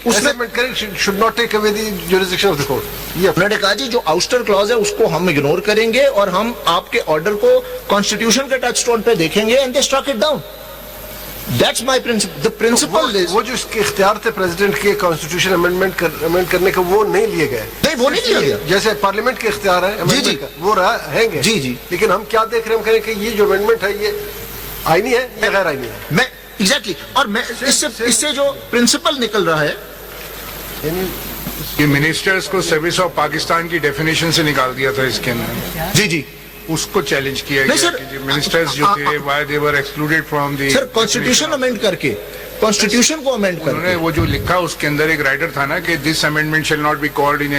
उसमें amendment करें, should not take away the jurisdiction of the court. ये उन्होंने कहा जी जो आउस्टर क्लॉज है उसको हम इग्नोर करेंगे और हम आपके ऑर्डर को कॉन्स्टिट्यूशन के टच स्टोन पे देखेंगे, and they struck it down. That's my principle. The principle is वो जो इसके इख्तियार थे प्रेसिडेंट के कॉन्स्टिट्यूशन अमेंडमेंट करने का, वो नहीं लिए गए। नहीं, वो नहीं लिया गया। जैसे पार्लियामेंट के इख्तियार है अमेंडमेंट का, वो रहेंगे। जी जी, लेकिन हम क्या देख रहे हैं, हम कहें कि ये जो अमेंडमेंट है ये आईनी है या गैर आईनी है। मैं एग्जैक्टली और मैं इससे जो प्रिंसिपल निकल रहा है, ये मिनिस्टर्स को सर्विस ऑफ पाकिस्तान की डेफिनेशन से निकाल दिया था इसके अंदर। जी जी, उसको चैलेंज किया गया कि मिनिस्टर्स जो थे why they were excluded from the sir constitution amend करके, कॉन्स्टिट्यूशन को अमेंड करके उन्होंने वो जो लिखा उसके अंदर एक राइटर था ना कि this amendment shall not be called in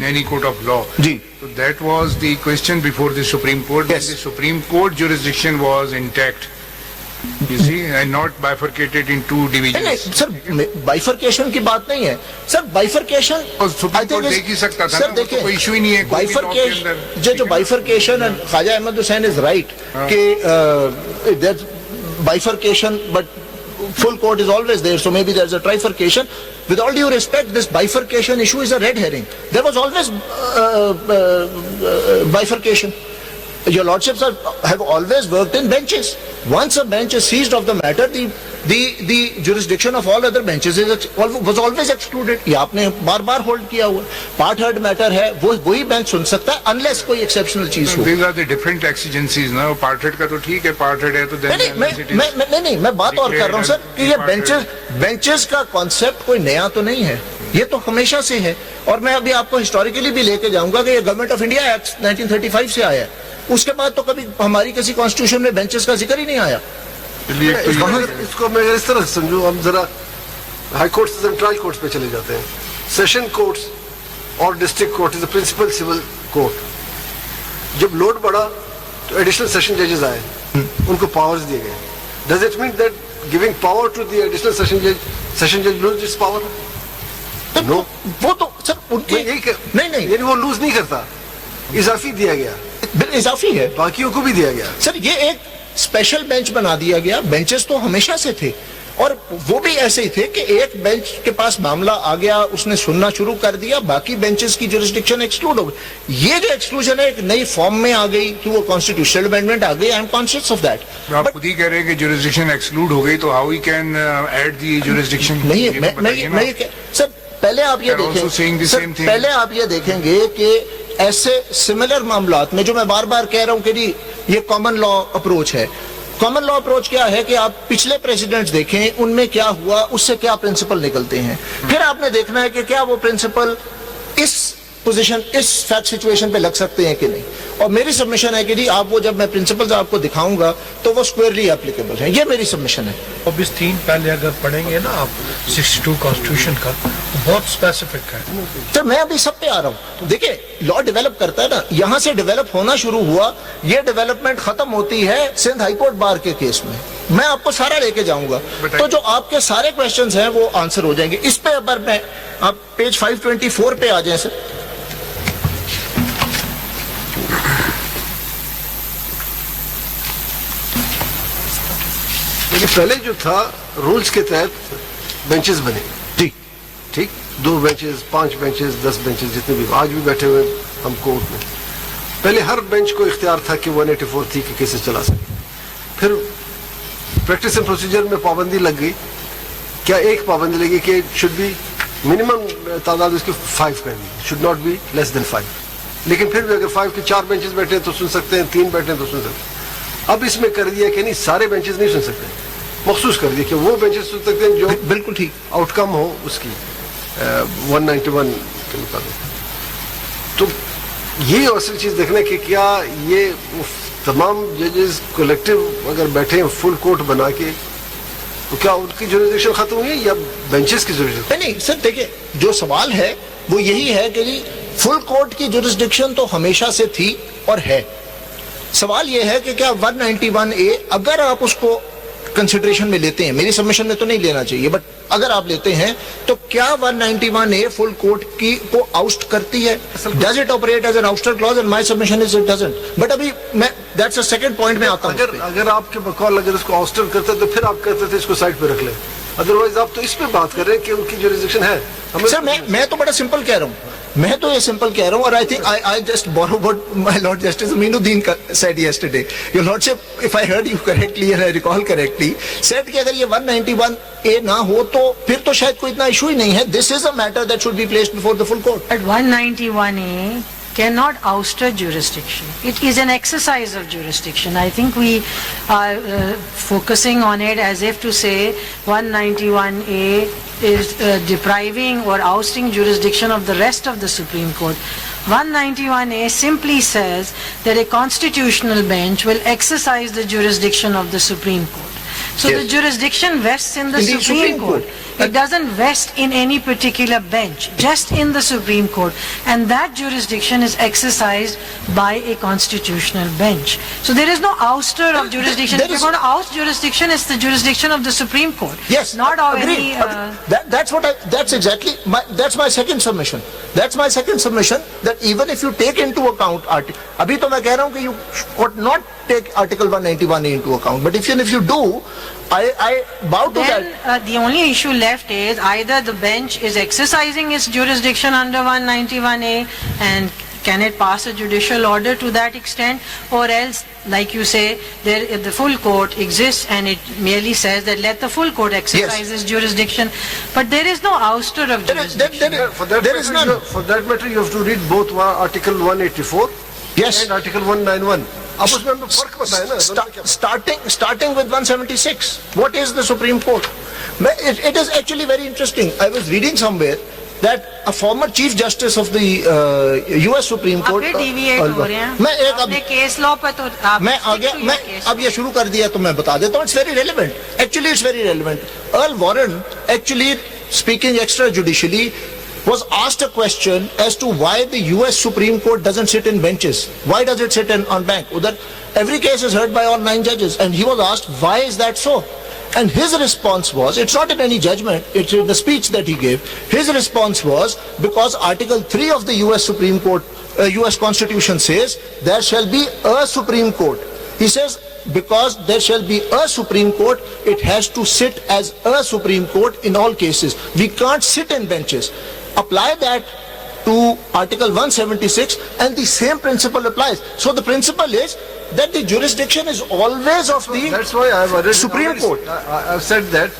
any court of law. जी, so that was the question before the Supreme Court. Yes. The Supreme Court jurisdiction was intact. You see, and not bifurcated in two divisions. نہیں سر bifurcation کی بات نہیں ہے سر bifurcation اور supreme court دیکھ ہی سکتا تھا نا, وہ تو کوئی ایشو ہی نہیں ہے کوئی بھی لاء کے اندر. جو bifurcation Khwaja Ahmed Hussain is right کہ bifurcation, but full court is always there, so maybe there's a trifurcation. With all due respect, this bifurcation issue is a red herring. There was always bifurcation. Your lordships have always worked in benches. Once a bench is seized of the matter, the jurisdiction of all other benches was always excluded. یہ آپ نے بار بار hold کیا ہوا. Part heard metre ہے, وہی bench سن سکتا ہے unless کوئی ایکسیپشنل چیز ہو. These are the different exigencies نا. پارٹ ہرڈ کا تو ٹھیک ہے, پارٹ ہرڈ ہے تو نہیں, میں بات اور کر رہا ہوں سر کہ یہ بینچز کا کانسیپٹ کوئی نیا تو نہیں ہے, یہ تو ہمیشہ سے ہے. اور میں ابھی آپ کو ہسٹوریکلی بھی لے کے جاؤں گا کہ یہ گورنمنٹ آف انڈیا ایکٹ 1935 سے آیا ہے. اس کے بعد تو کبھی ہماری کسی کانسٹیٹیوشن میں بینچز کا ذکر ہی نہیں آیا. اس کو میں اس طرح سمجھوں, ہم ذرا ہائی کورٹس سے ٹرائل کورٹس پہ چلے جاتے ہیں. سیشن کورٹس اور district court is a principle civil court. جب لوڈ بڑھا تو ایڈیشنل سیشن ججز آئے, ان کو پاورز دیے گئے. Does it mean that giving power to the additional session جج لوز اٹس پاور؟ نو, وہ تو سر ان کی نہیں, یعنی وہ لوز نہیں کرتا, اضافی دیا گیا, اضافی ہے, باقیوں کو بھی دیا گیا. سر یہ ایک اسپیشل بینچ بنا دیا گیا. بینچز تو ہمیشہ سے تھے, اور وہ بھی ایسے ہی تھے کہ ایک بینچ کے پاس معاملہ آ گیا, اس نے سننا شروع کر دیا, باقی بینچز کی جورسڈکشن ایکسکلوڈ ہو گئی. یہ جو ایکسکلوژن ہے ایک نئی فارم میں آ گئی کہ وہ کانسٹیٹیوشنل امینڈمنٹ آ گئی. I am conscious of that. آپ خود ہی کہہ رہے ہیں کہ جورسڈکشن ایکسکلوڈ ہو گئی, تو how he can add the jurisdiction? نہیں, میں سر پہلے آپ یہ دیکھیں, پہلے آپ یہ دیکھیں گے کہ ایسے سملر معاملات میں, جو میں بار بار کہہ رہا ہوں کہ یہ کامن لا اپروچ ہے. کامن لا اپروچ کیا ہے کہ آپ پچھلے پریزیڈنٹس دیکھیں, ان میں کیا ہوا, اس سے کیا پرنسپل نکلتے ہیں. پھر آپ نے دیکھنا ہے کہ کیا وہ پرنسپل اس پوزیشن, اس فیکٹ سچویشن پہ لگ سکتے ہیں کہ نہیں. اور میری سبمیشن ہے کہ آپ وہ جب میں پرنسپلز آپ کو دکھاؤں گا تو وہ اسکوئرلی اپلیکیبل ہیں. یہ میری سبمیشن ہے. اب اس 3 پہلے اگر پڑھیں گے نا آپ 62 کانسٹیٹیوشن کا, بہت اسپیسیفک ہے. سر میں ابھی سب پہ آ رہا ہوں. دیکھیں لا ڈیولپ کرتا ہے نا, یہاں سے ڈیولپ ہونا شروع ہوا, یہ ڈیولپمنٹ ختم ہوتی ہے سندھ ہائی کورٹ بار کے کیس میں. میں آپ کو سارا لے کے جاؤں گا, تو جو آپ کے سارے کوشچنز ہیں وہ آنسر ہو جائیں گے. اس پہ اگر میں آپ پیج 524 پہ آ جائیں سر. پہلے جو تھا رولز کے تحت بینچز بنے, ٹھیک, 2 بینچز, 5 بینچز, 10 بینچز, جتنے بھی آج بھی بیٹھے ہوئے ہم کورٹ میں. پہلے ہر بینچ کو اختیار تھا کہ 184 تھی کہ کیسز چلا سکے. پھر پریکٹس اینڈ پروسیجر میں پابندی لگ گئی. کیا ایک پابندی لگی کہ شوڈ بی منیمم تعداد اس کی 5 کر دی, شوڈ ناٹ بی لیس دین 5. لیکن پھر بھی اگر 5 کے 4 بینچز بیٹھے تو سن سکتے ہیں, 3 بیٹھے تو سن سکتے ہیں. اب اس میں کر دیا کہ نہیں, سارے بینچز نہیں سن سکتے, مخصوص کر دیا کہ وہ بینچز سن سکتے ہیں جو بالکل ٹھیک آؤٹ کم ہو اس کی 191 کے مطابق. تو یہ اصل چیز دیکھنا کہ کیا یہ تمام ججز کولیکٹیو اگر بیٹھے ہیں فل کورٹ بنا کے, تو کیا ان کی جورسڈکشن ختم ہوئی یا بینچز کی جورسڈکشن؟ نہیں سر, دیکھیں جو سوال ہے وہ یہی ہے کہ فل کورٹ کی جورسڈکشن تو ہمیشہ سے تھی اور ہے. سوال یہ ہے کہ کیا 191A اگر آپ اس کو کنسیڈریشن میں لیتے ہیں, میری سبمیشن میں تو نہیں لینا چاہیے, بٹ اگر آپ لیتے ہیں تو کیا 191A فل کورٹ کی کو آؤسٹ کرتی ہے؟ Does it operate as an ouster clause? And my submission is it doesn't. But ابھی میں دیٹس اے سیکنڈ پوائنٹ میں آتا ہوں. اگر آپ کے بقول اگر اس کو آؤسٹر کرتے تو پھر آپ کہتے تھے اس کو سائڈ پہ رکھ لیں, ادروائز آپ تو اس پہ بات کر رہے ہیں کہ ان کی جورسڈکشن ہے. سر میں تو بڑا سمپل کہہ رہا ہوں, میں تو یہ سمپل کہہ رہا ہوں, اور I think I just borrow what my lord justice Aminuddin said yesterday. Your lordship, if I heard you correctly and I recall correctly, said کہ اگر یہ 191A نہ ہو تو پھر تو شاید کوئی اتنا ایشو ہی نہیں ہے. This is a matter that should be placed before the full court. But 191A cannot ouster jurisdiction. It is an exercise of jurisdiction. I think we are focusing on it as if to say 191A is depriving or ousting jurisdiction of the rest of the Supreme Court. 191A simply says that a constitutional bench will exercise the jurisdiction of the Supreme Court. So yes. The jurisdiction vests in the Supreme Court. It doesn't vest in any particular bench, just in the Supreme Court. And that jurisdiction is exercised by a constitutional bench. So there is no ouster of jurisdiction. If you're going to oust jurisdiction, it's the jurisdiction of the Supreme Court. Yes, not of agreed. any... That's my second submission. That's my second submission, that even if you take into account abhi to main keh raha hu ki you ought not take Article 191A into account, but if you do, I bow to that. Then the only issue left is either the bench is exercising its jurisdiction under 191A and can it pass a judicial order to that extent, or else, like you say, the full court exists and it merely says that let the full court exercise its jurisdiction, but there is no ouster of jurisdiction. For that matter, you have to read both Article 184 and Article 191. اب اس میں ہمیں فرق بتائے نا. Starting with 176, what is the Supreme Court? It is actually very interesting. I was reading somewhere that a former Chief Justice of the US Supreme Court... آپ deviate ہو رہے ہیں. میں کیس لا پہ تو میں اب یہ شروع کر دیا تو میں بتا دیتا ہوں. It's very relevant. Actually, it's very relevant. Earl Warren, actually speaking extrajudicially, was asked a question as to why the US Supreme Court doesn't sit in benches. Why does it sit on bank? Every case is heard by all 9 judges, and he was asked, why is that so? And his response was, it's not in any judgment, it's in the speech that he gave. His response was, because Article 3 of the US Supreme Court, US Constitution says, there shall be a Supreme Court. He says, because there shall be a Supreme Court, it has to sit as a Supreme Court in all cases. We can't sit in benches. Apply that to Article 176 and the same principle applies. So the principle is that the jurisdiction is always of the Supreme Court. I've said that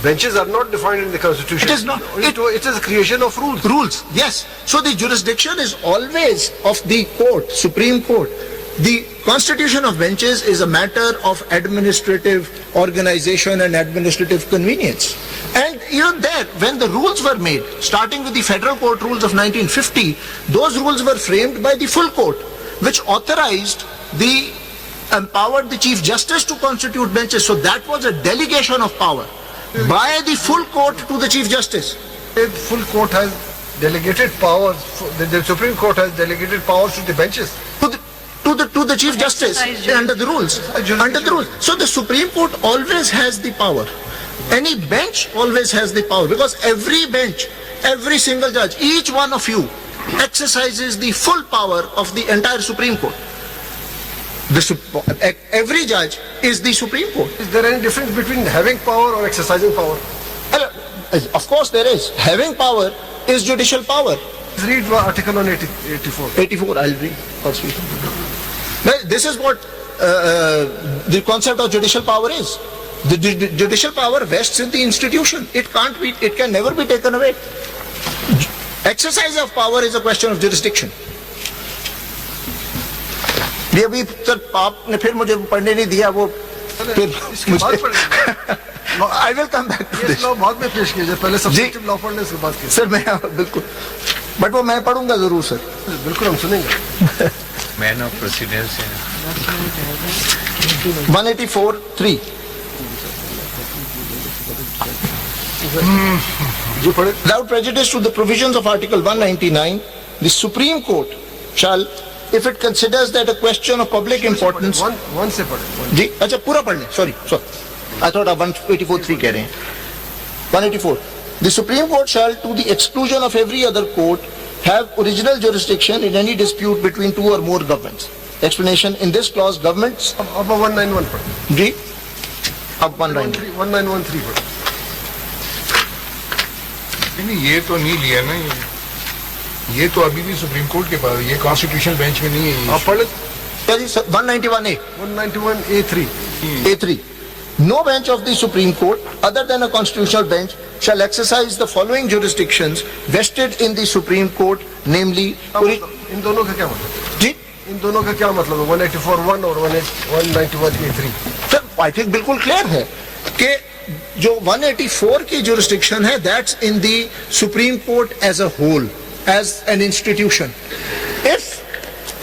benches are not defined in the Constitution. It is not. It is a creation of rules. Rules, yes. So the jurisdiction is always of the court, Supreme Court. The constitution of benches is a matter of administrative organization and administrative convenience. And even there, when the rules were made, starting with the Federal Court rules of 1950, those rules were framed by the full court, which empowered the Chief Justice to constitute benches. So that was a delegation of power by the full court to the Chief Justice. The full court has delegated powers, the Supreme Court has delegated powers to the benches. To the Chief Justice under the rules. So the Supreme Court always has the power. Any bench always has the power, because every bench, every single judge, each one of you exercises the full power of the entire Supreme Court. Every judge is the Supreme Court. Is there any difference between having power or exercising power? Of course there is. Having power is judicial power. Read Article 184. 84, I'll read. This is what the concept of judicial power is. The judicial power vests in the institution. It can never be taken away. Exercise of power is a question of jurisdiction. یہ ابھی آپ نے پھر مجھے پڑھنے نہیں دیا وہ I will come back to this. بعد میں پیش کیجئے, پہلے سبجیکٹیو لا پڑھنے سے بات کیجئے. سر میں بالکل, بٹ وہ میں پڑھوں گا ضرور سر. بالکل ہم سنیں گے. مین of precedence 184(3). Without prejudice to the provisions of Article 199, the Supreme Court shall, if it considers that a question of public importance... One se padhe. جی اچھا پورا پڑھ لیں, sorry. I thought آپ 184(3) کہہ رہے ہیں. 184. The Supreme Court shall, to the exclusion of every other court, have original jurisdiction in any dispute between two or more governments. Explanation: in this clause, governments... اب 191 پڑھیں. جی اب 1913 پڑھیں. یہ تو نہیں لیا نا, یہ تو ابھی بھی سپریم کورٹ کے پاس, یہ کانسٹیٹیوشن بینچ میں نہیں ہے. آپ پڑھ لیں. 191A. 191A3. No bench of the Supreme Court, other than a constitutional bench, shall exercise the following jurisdictions vested in the Supreme Court, namely... ان دونوں کا کیا مطلب؟ جی ان دونوں کا کیا مطلب ہے, 184(1) اور 191A3؟ سر آئی تھنک بالکل کلیئر ہے کہ جو 184 کی jurisdiction ہے, that's in the Supreme Court as a whole, as an institution. If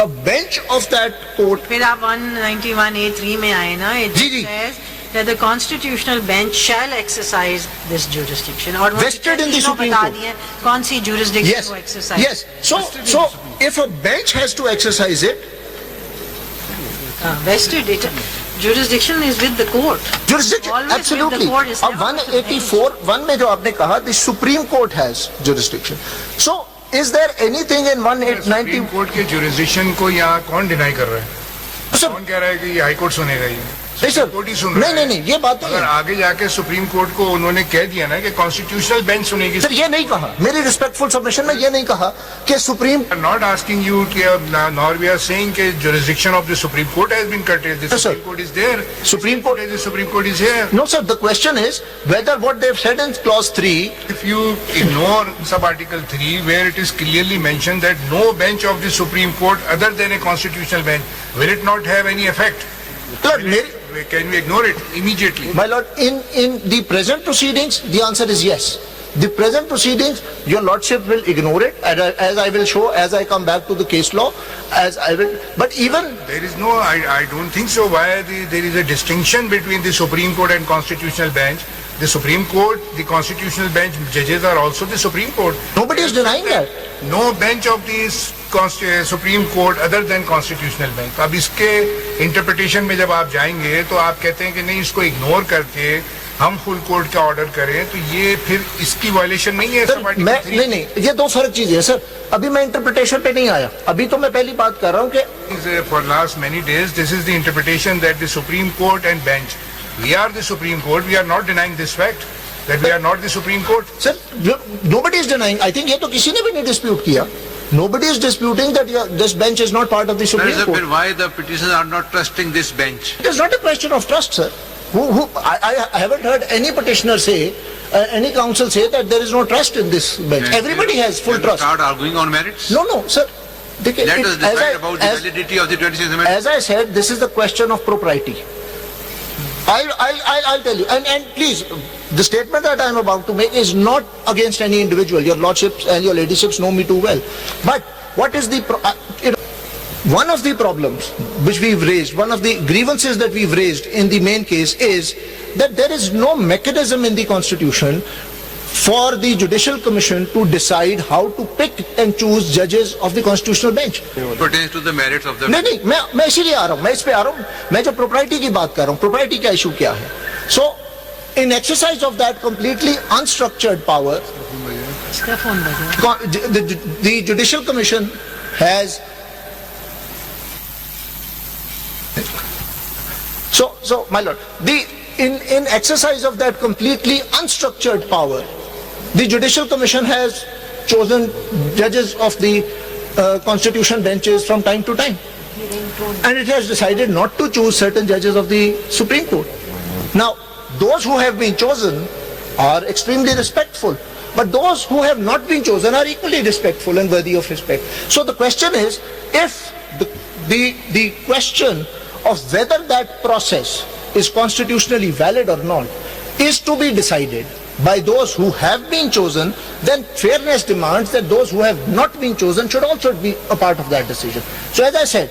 a bench of that court... پھر آپ 191A3 میں آئے نا, it says that the constitutional bench shall exercise this jurisdiction. Or Vested in the Supreme Court. कौन सी jurisdiction Yes, को exercise? yes. So if a bench has to exercise it, Vested it. Jurisdiction is with the court. jurisdiction, Always with absolutely. the court is अब never with the 184, में जो आपने कहा, the Supreme Court has jurisdiction. So is there anything in 1890? Supreme court के jurisdiction को यहाँ कौन deny कर रहा है? सर, कौन कह रहा है कि ये हाई कोर्ट सुनेगा ये? नहीं सर, कोर्ट ही सुन रहा है। नहीं, ये बात नहीं अगर है। आगे जाके सुप्रीम कोर्ट को उन्होंने कह दिया ना कि कॉन्स्टिट्यूशनल बेंच सुनेगी, सर ये नहीं कहा, मेरी रिस्पेक्टफुल सबमिशन में ये नहीं कहा कि supreme not asking you nor we are saying that jurisdiction of the Supreme Court has been curtailed. The Yes, sir. Supreme Court is there. Supreme Court- The Supreme Court is here. No sir, the question is whether what they've said in clause 3, If you ignore sub-article 3 where it is clearly mentioned that no bench of the Supreme Court other than a constitutional bench, will it not have any effect? Lord, Can we ignore it immediately? my lord, in the present proceedings, the answer is yes. The present proceedings, your lordship will ignore it, as I will show as I come back to the case law, as I will, but even, There is no, I don't think so. Why there is a distinction between the Supreme Court and constitutional bench? The Supreme Court, the constitutional bench judges are also the Supreme Court. nobody is denying that. No bench of the Supreme Court other than constitutional bench. अब इसके interpretation में जब आप जाएंगे तो आप कहते हैं कि नहीं, इसको इग्नोर करके हम फुल कोर्ट का ऑर्डर करें, तो ये फिर इसकी वायलेशन नहीं है। सर मैं नहीं, ये दो फर्क चीजें हैं सर। अभी मैं इंटरप्रिटेशन पे नहीं आया, अभी तो मैं पहली बात कर रहा हूँ कि For last many days, this is the interpretation that the Supreme Court and bench, we are the Supreme Court. We are not denying this fact that we are not the Supreme Court. Sir nobody is denying, I think ये तो किसी ने भी नहीं dispute किया. Nobody is disputing that this bench is not part of the Supreme Court. Then why the petitioners are not trusting this bench? It is not a question of trust, sir. I haven't heard any petitioner say, any counsel say that there is no trust in this bench. Everybody has full Can trust. Start arguing on merits. No, sir. Let us decide about the validity of the 26th Amendment. As I said, this is the question of propriety. I'll tell you, and please, the statement that I'm about to make is not against any individual. Your lordships and your ladyships know me too well. But what is the one of the problems which we've raised, one of the grievances that we've raised in the main case is that there is no mechanism in the Constitution for the Judicial Commission to decide how to pick and choose judges of the Constitutional Bench. Pertains to the merits of the. नहीं, मैं इसीलिए आ रहा हूँ, मैं इस पे आ रहा हूँ, मैं जो propriety की बात कर रहा हूँ, propriety का issue क्या है? So, in exercise of that completely unstructured power, the Judicial Commission has. So, my lord, in exercise of that completely unstructured power, the Judicial Commission has chosen judges of the constitutional benches from time to time. And it has decided not to choose certain judges of the Supreme Court. Now, those who have been chosen are extremely respectful, but those who have not been chosen are equally respectful and worthy of respect. So the question is, if the question of whether that process is constitutionally valid or not is to be decided by those who have been chosen, then fairness demands that those who have not been chosen should also be a part of that decision. So as I said,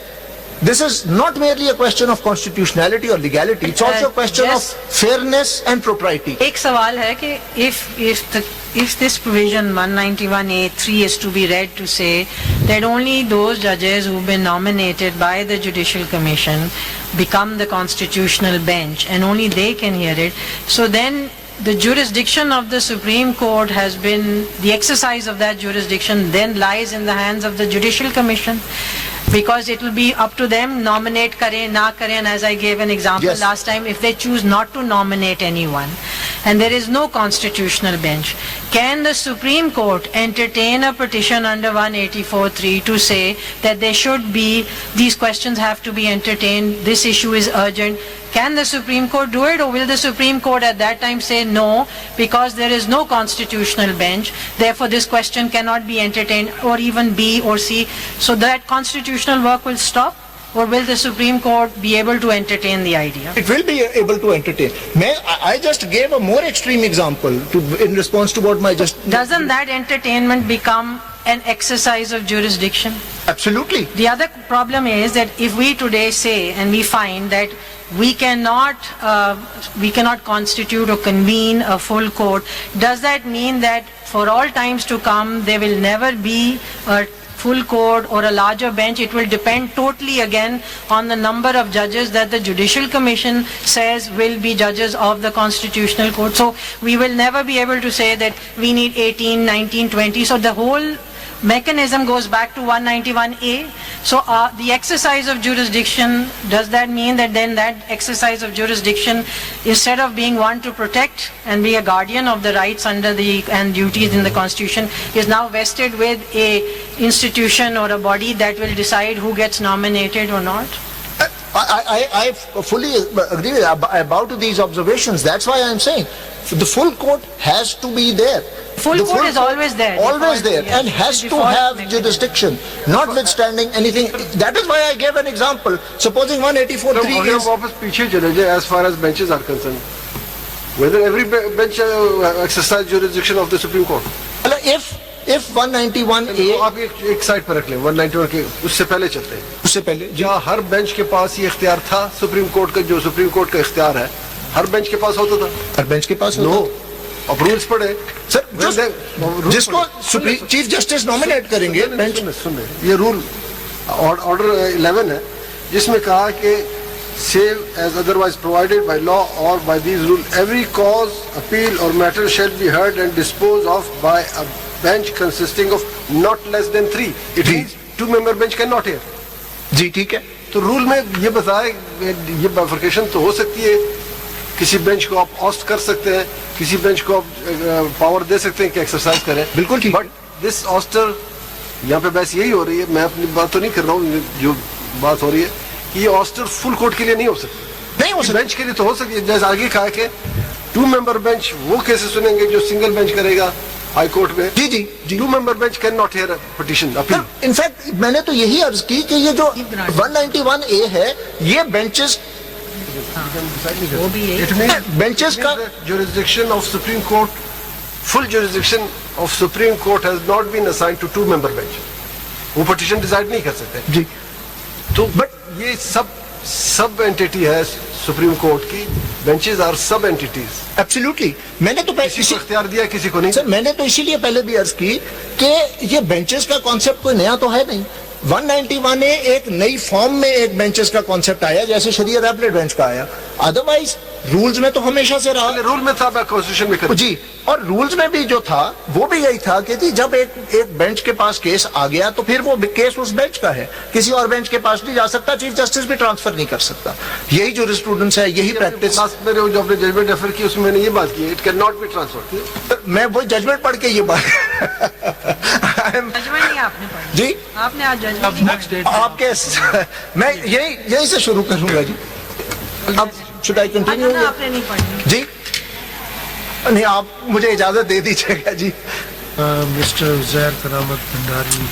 this is not merely a question of constitutionality or legality, it's also a question of fairness and propriety. एक सवाल है कि if this provision 191A3 is to be read to say that only those judges who've been nominated by the Judicial Commission become the constitutional bench and only they can hear it, so then the jurisdiction of the Supreme Court has been, the exercise of that jurisdiction then lies in the hands of the Judicial Commission, because it will be up to them, nominate kare, na kare, and as I gave an example last time, if they choose not to nominate anyone and there is no constitutional bench, can the Supreme Court entertain a petition under 184(3) to say that there should be, these questions have to be entertained, this issue is urgent? Can the Supreme Court do it, or will the Supreme Court at that time say no, because there is no constitutional bench, therefore this question cannot be entertained, or even B or C, so that constitutional work will stop? or will the Supreme Court be able to entertain the idea? It will be able to entertain. I just gave a more extreme example in response to what my just... Doesn't that entertainment become an exercise of jurisdiction? Absolutely. The other problem is that if we today say and we find that we cannot constitute or convene a full court, does that mean that for all times to come there will never be a full court or a larger bench? It will depend totally again on the number of judges that the Judicial Commission says will be judges of the Constitutional Court. So we will never be able to say that we need 18, 19, 20. So the whole mechanism goes back to 191A. So the exercise of jurisdiction, does that mean that then that exercise of jurisdiction, instead of being one to protect and be a guardian of the rights and duties in the Constitution, is now vested with a institution or a body that will decide who gets nominated or not? I fully agree with about these observations. That's why I'm saying the full court has to be there. Full court is always there. Always there, Yes, and has to default have mechanism. jurisdiction, notwithstanding anything. That is why I gave an example. Supposing 184(3) اگر is... واپس پیچھے چلے جائیں as far as benches are concerned, whether every bench exercise jurisdiction of the Supreme Court. If 191A... آپ ایک side پر رکھ لیں 191 کے اس سے پہلے چلتے ہیں. اس سے پہلے کیا ہر بینچ کے پاس یہ اختیار تھا سپریم کورٹ کا جو سپریم کورٹ کا اختیار ہے ہر بینچ کے پاس ہوتا تھا؟ ہر بینچ کے پاس نو. اب رولز پڑھے سر جس کو چیف جسٹس نامینیٹ کریں گے سنیں یہ رول آرڈر 11 ہے جس میں کہا کہ save as otherwise provided by law or by these rules every cause, appeal or matter shall be heard and disposed of by a bench consisting of not less than 3. It means 2-member bench cannot hear. جی ٹھیک ہے. تو role میں یہ بتائے یہ بائفرکیشن تو ہو سکتی ہے. کسی بینچ کو آپ آسٹ کر سکتے ہیں, کسی بینچ کو آپ پاور دے سکتے ہیں کہ ایکسرسائز کریں. بالکل ٹھیک. بٹ دس آسٹر یہاں پہ بحث یہی ہو رہی ہے, میں اپنی بات تو نہیں کر رہا ہوں, جو بات ہو رہی ہے کہ یہ آسٹر فل کورٹ کے لیے نہیں ہو سکتی. نہیں ہو سکتی. بینچ کے لیے تو ہو سکتی ہے. جیسے آگے کہا کہ 2-member بینچ وہ کیسے سنیں گے جو سنگل بینچ کرے گا ہائی کورٹ میں. جی جی 2-member bench can not hear petition appeal. In fact میں نے تو یہی عرض کی کہ یہ جو 191A ہے یہ بینچز بینچز کا jurisdiction of Supreme Court, full jurisdiction of Supreme Court has not been assigned to 2-member bench. وہ پٹیشن ڈیسائیڈ نہیں کر سکتے. جی تو بٹ یہ سب اینٹیٹی ہے سپریم کورٹ کی. Benches are sub entities. Absolutely. میں نے تو کسی کو اختیار دیا کسی کو نہیں. سر میں نے تو اسی لیے پہلے بھی عرض کی کہ یہ بینچز کا کانسیپٹ کوئی نیا تو ہے نہیں. 191A ایک نئی فارم میں ایک بینچز کا کانسیپٹ آیا جیسے شریعت ایپلیٹ بینچ کا آیا. ادروائز رولز میں تو ہمیشہ سے رہا. رول میں تھا کانسٹیٹیوشن میں جی, اور رولز میں بھی جو تھا وہ بھی یہی تھا کہ جی جب ایک بینچ کے پاس کیس آ گیا تو پھر وہ کیس اس بینچ کا ہے, کسی اور بینچ کے پاس نہیں جا سکتا, چیف جسٹس بھی ٹرانسفر نہیں کر سکتا. یہی جو اسٹوڈنٹس ہے یہی پریکٹس. میرے جو اپنے ججمنٹ ریفر کی اس میں نے یہ بات کی it can not be transfer. میں وہ ججمنٹ پڑھ کے یہ بات جی آپ نے آج ججمنٹ آپ کے میں یہی سے شروع کروں گا. جی اب should I continue? آپ نے نہیں پڑھی. جی نہیں آپ مجھے اجازت دے دیجیے گا. جی Mr. Zair Karamat Bhandari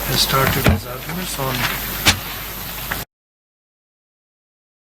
has started his arguments on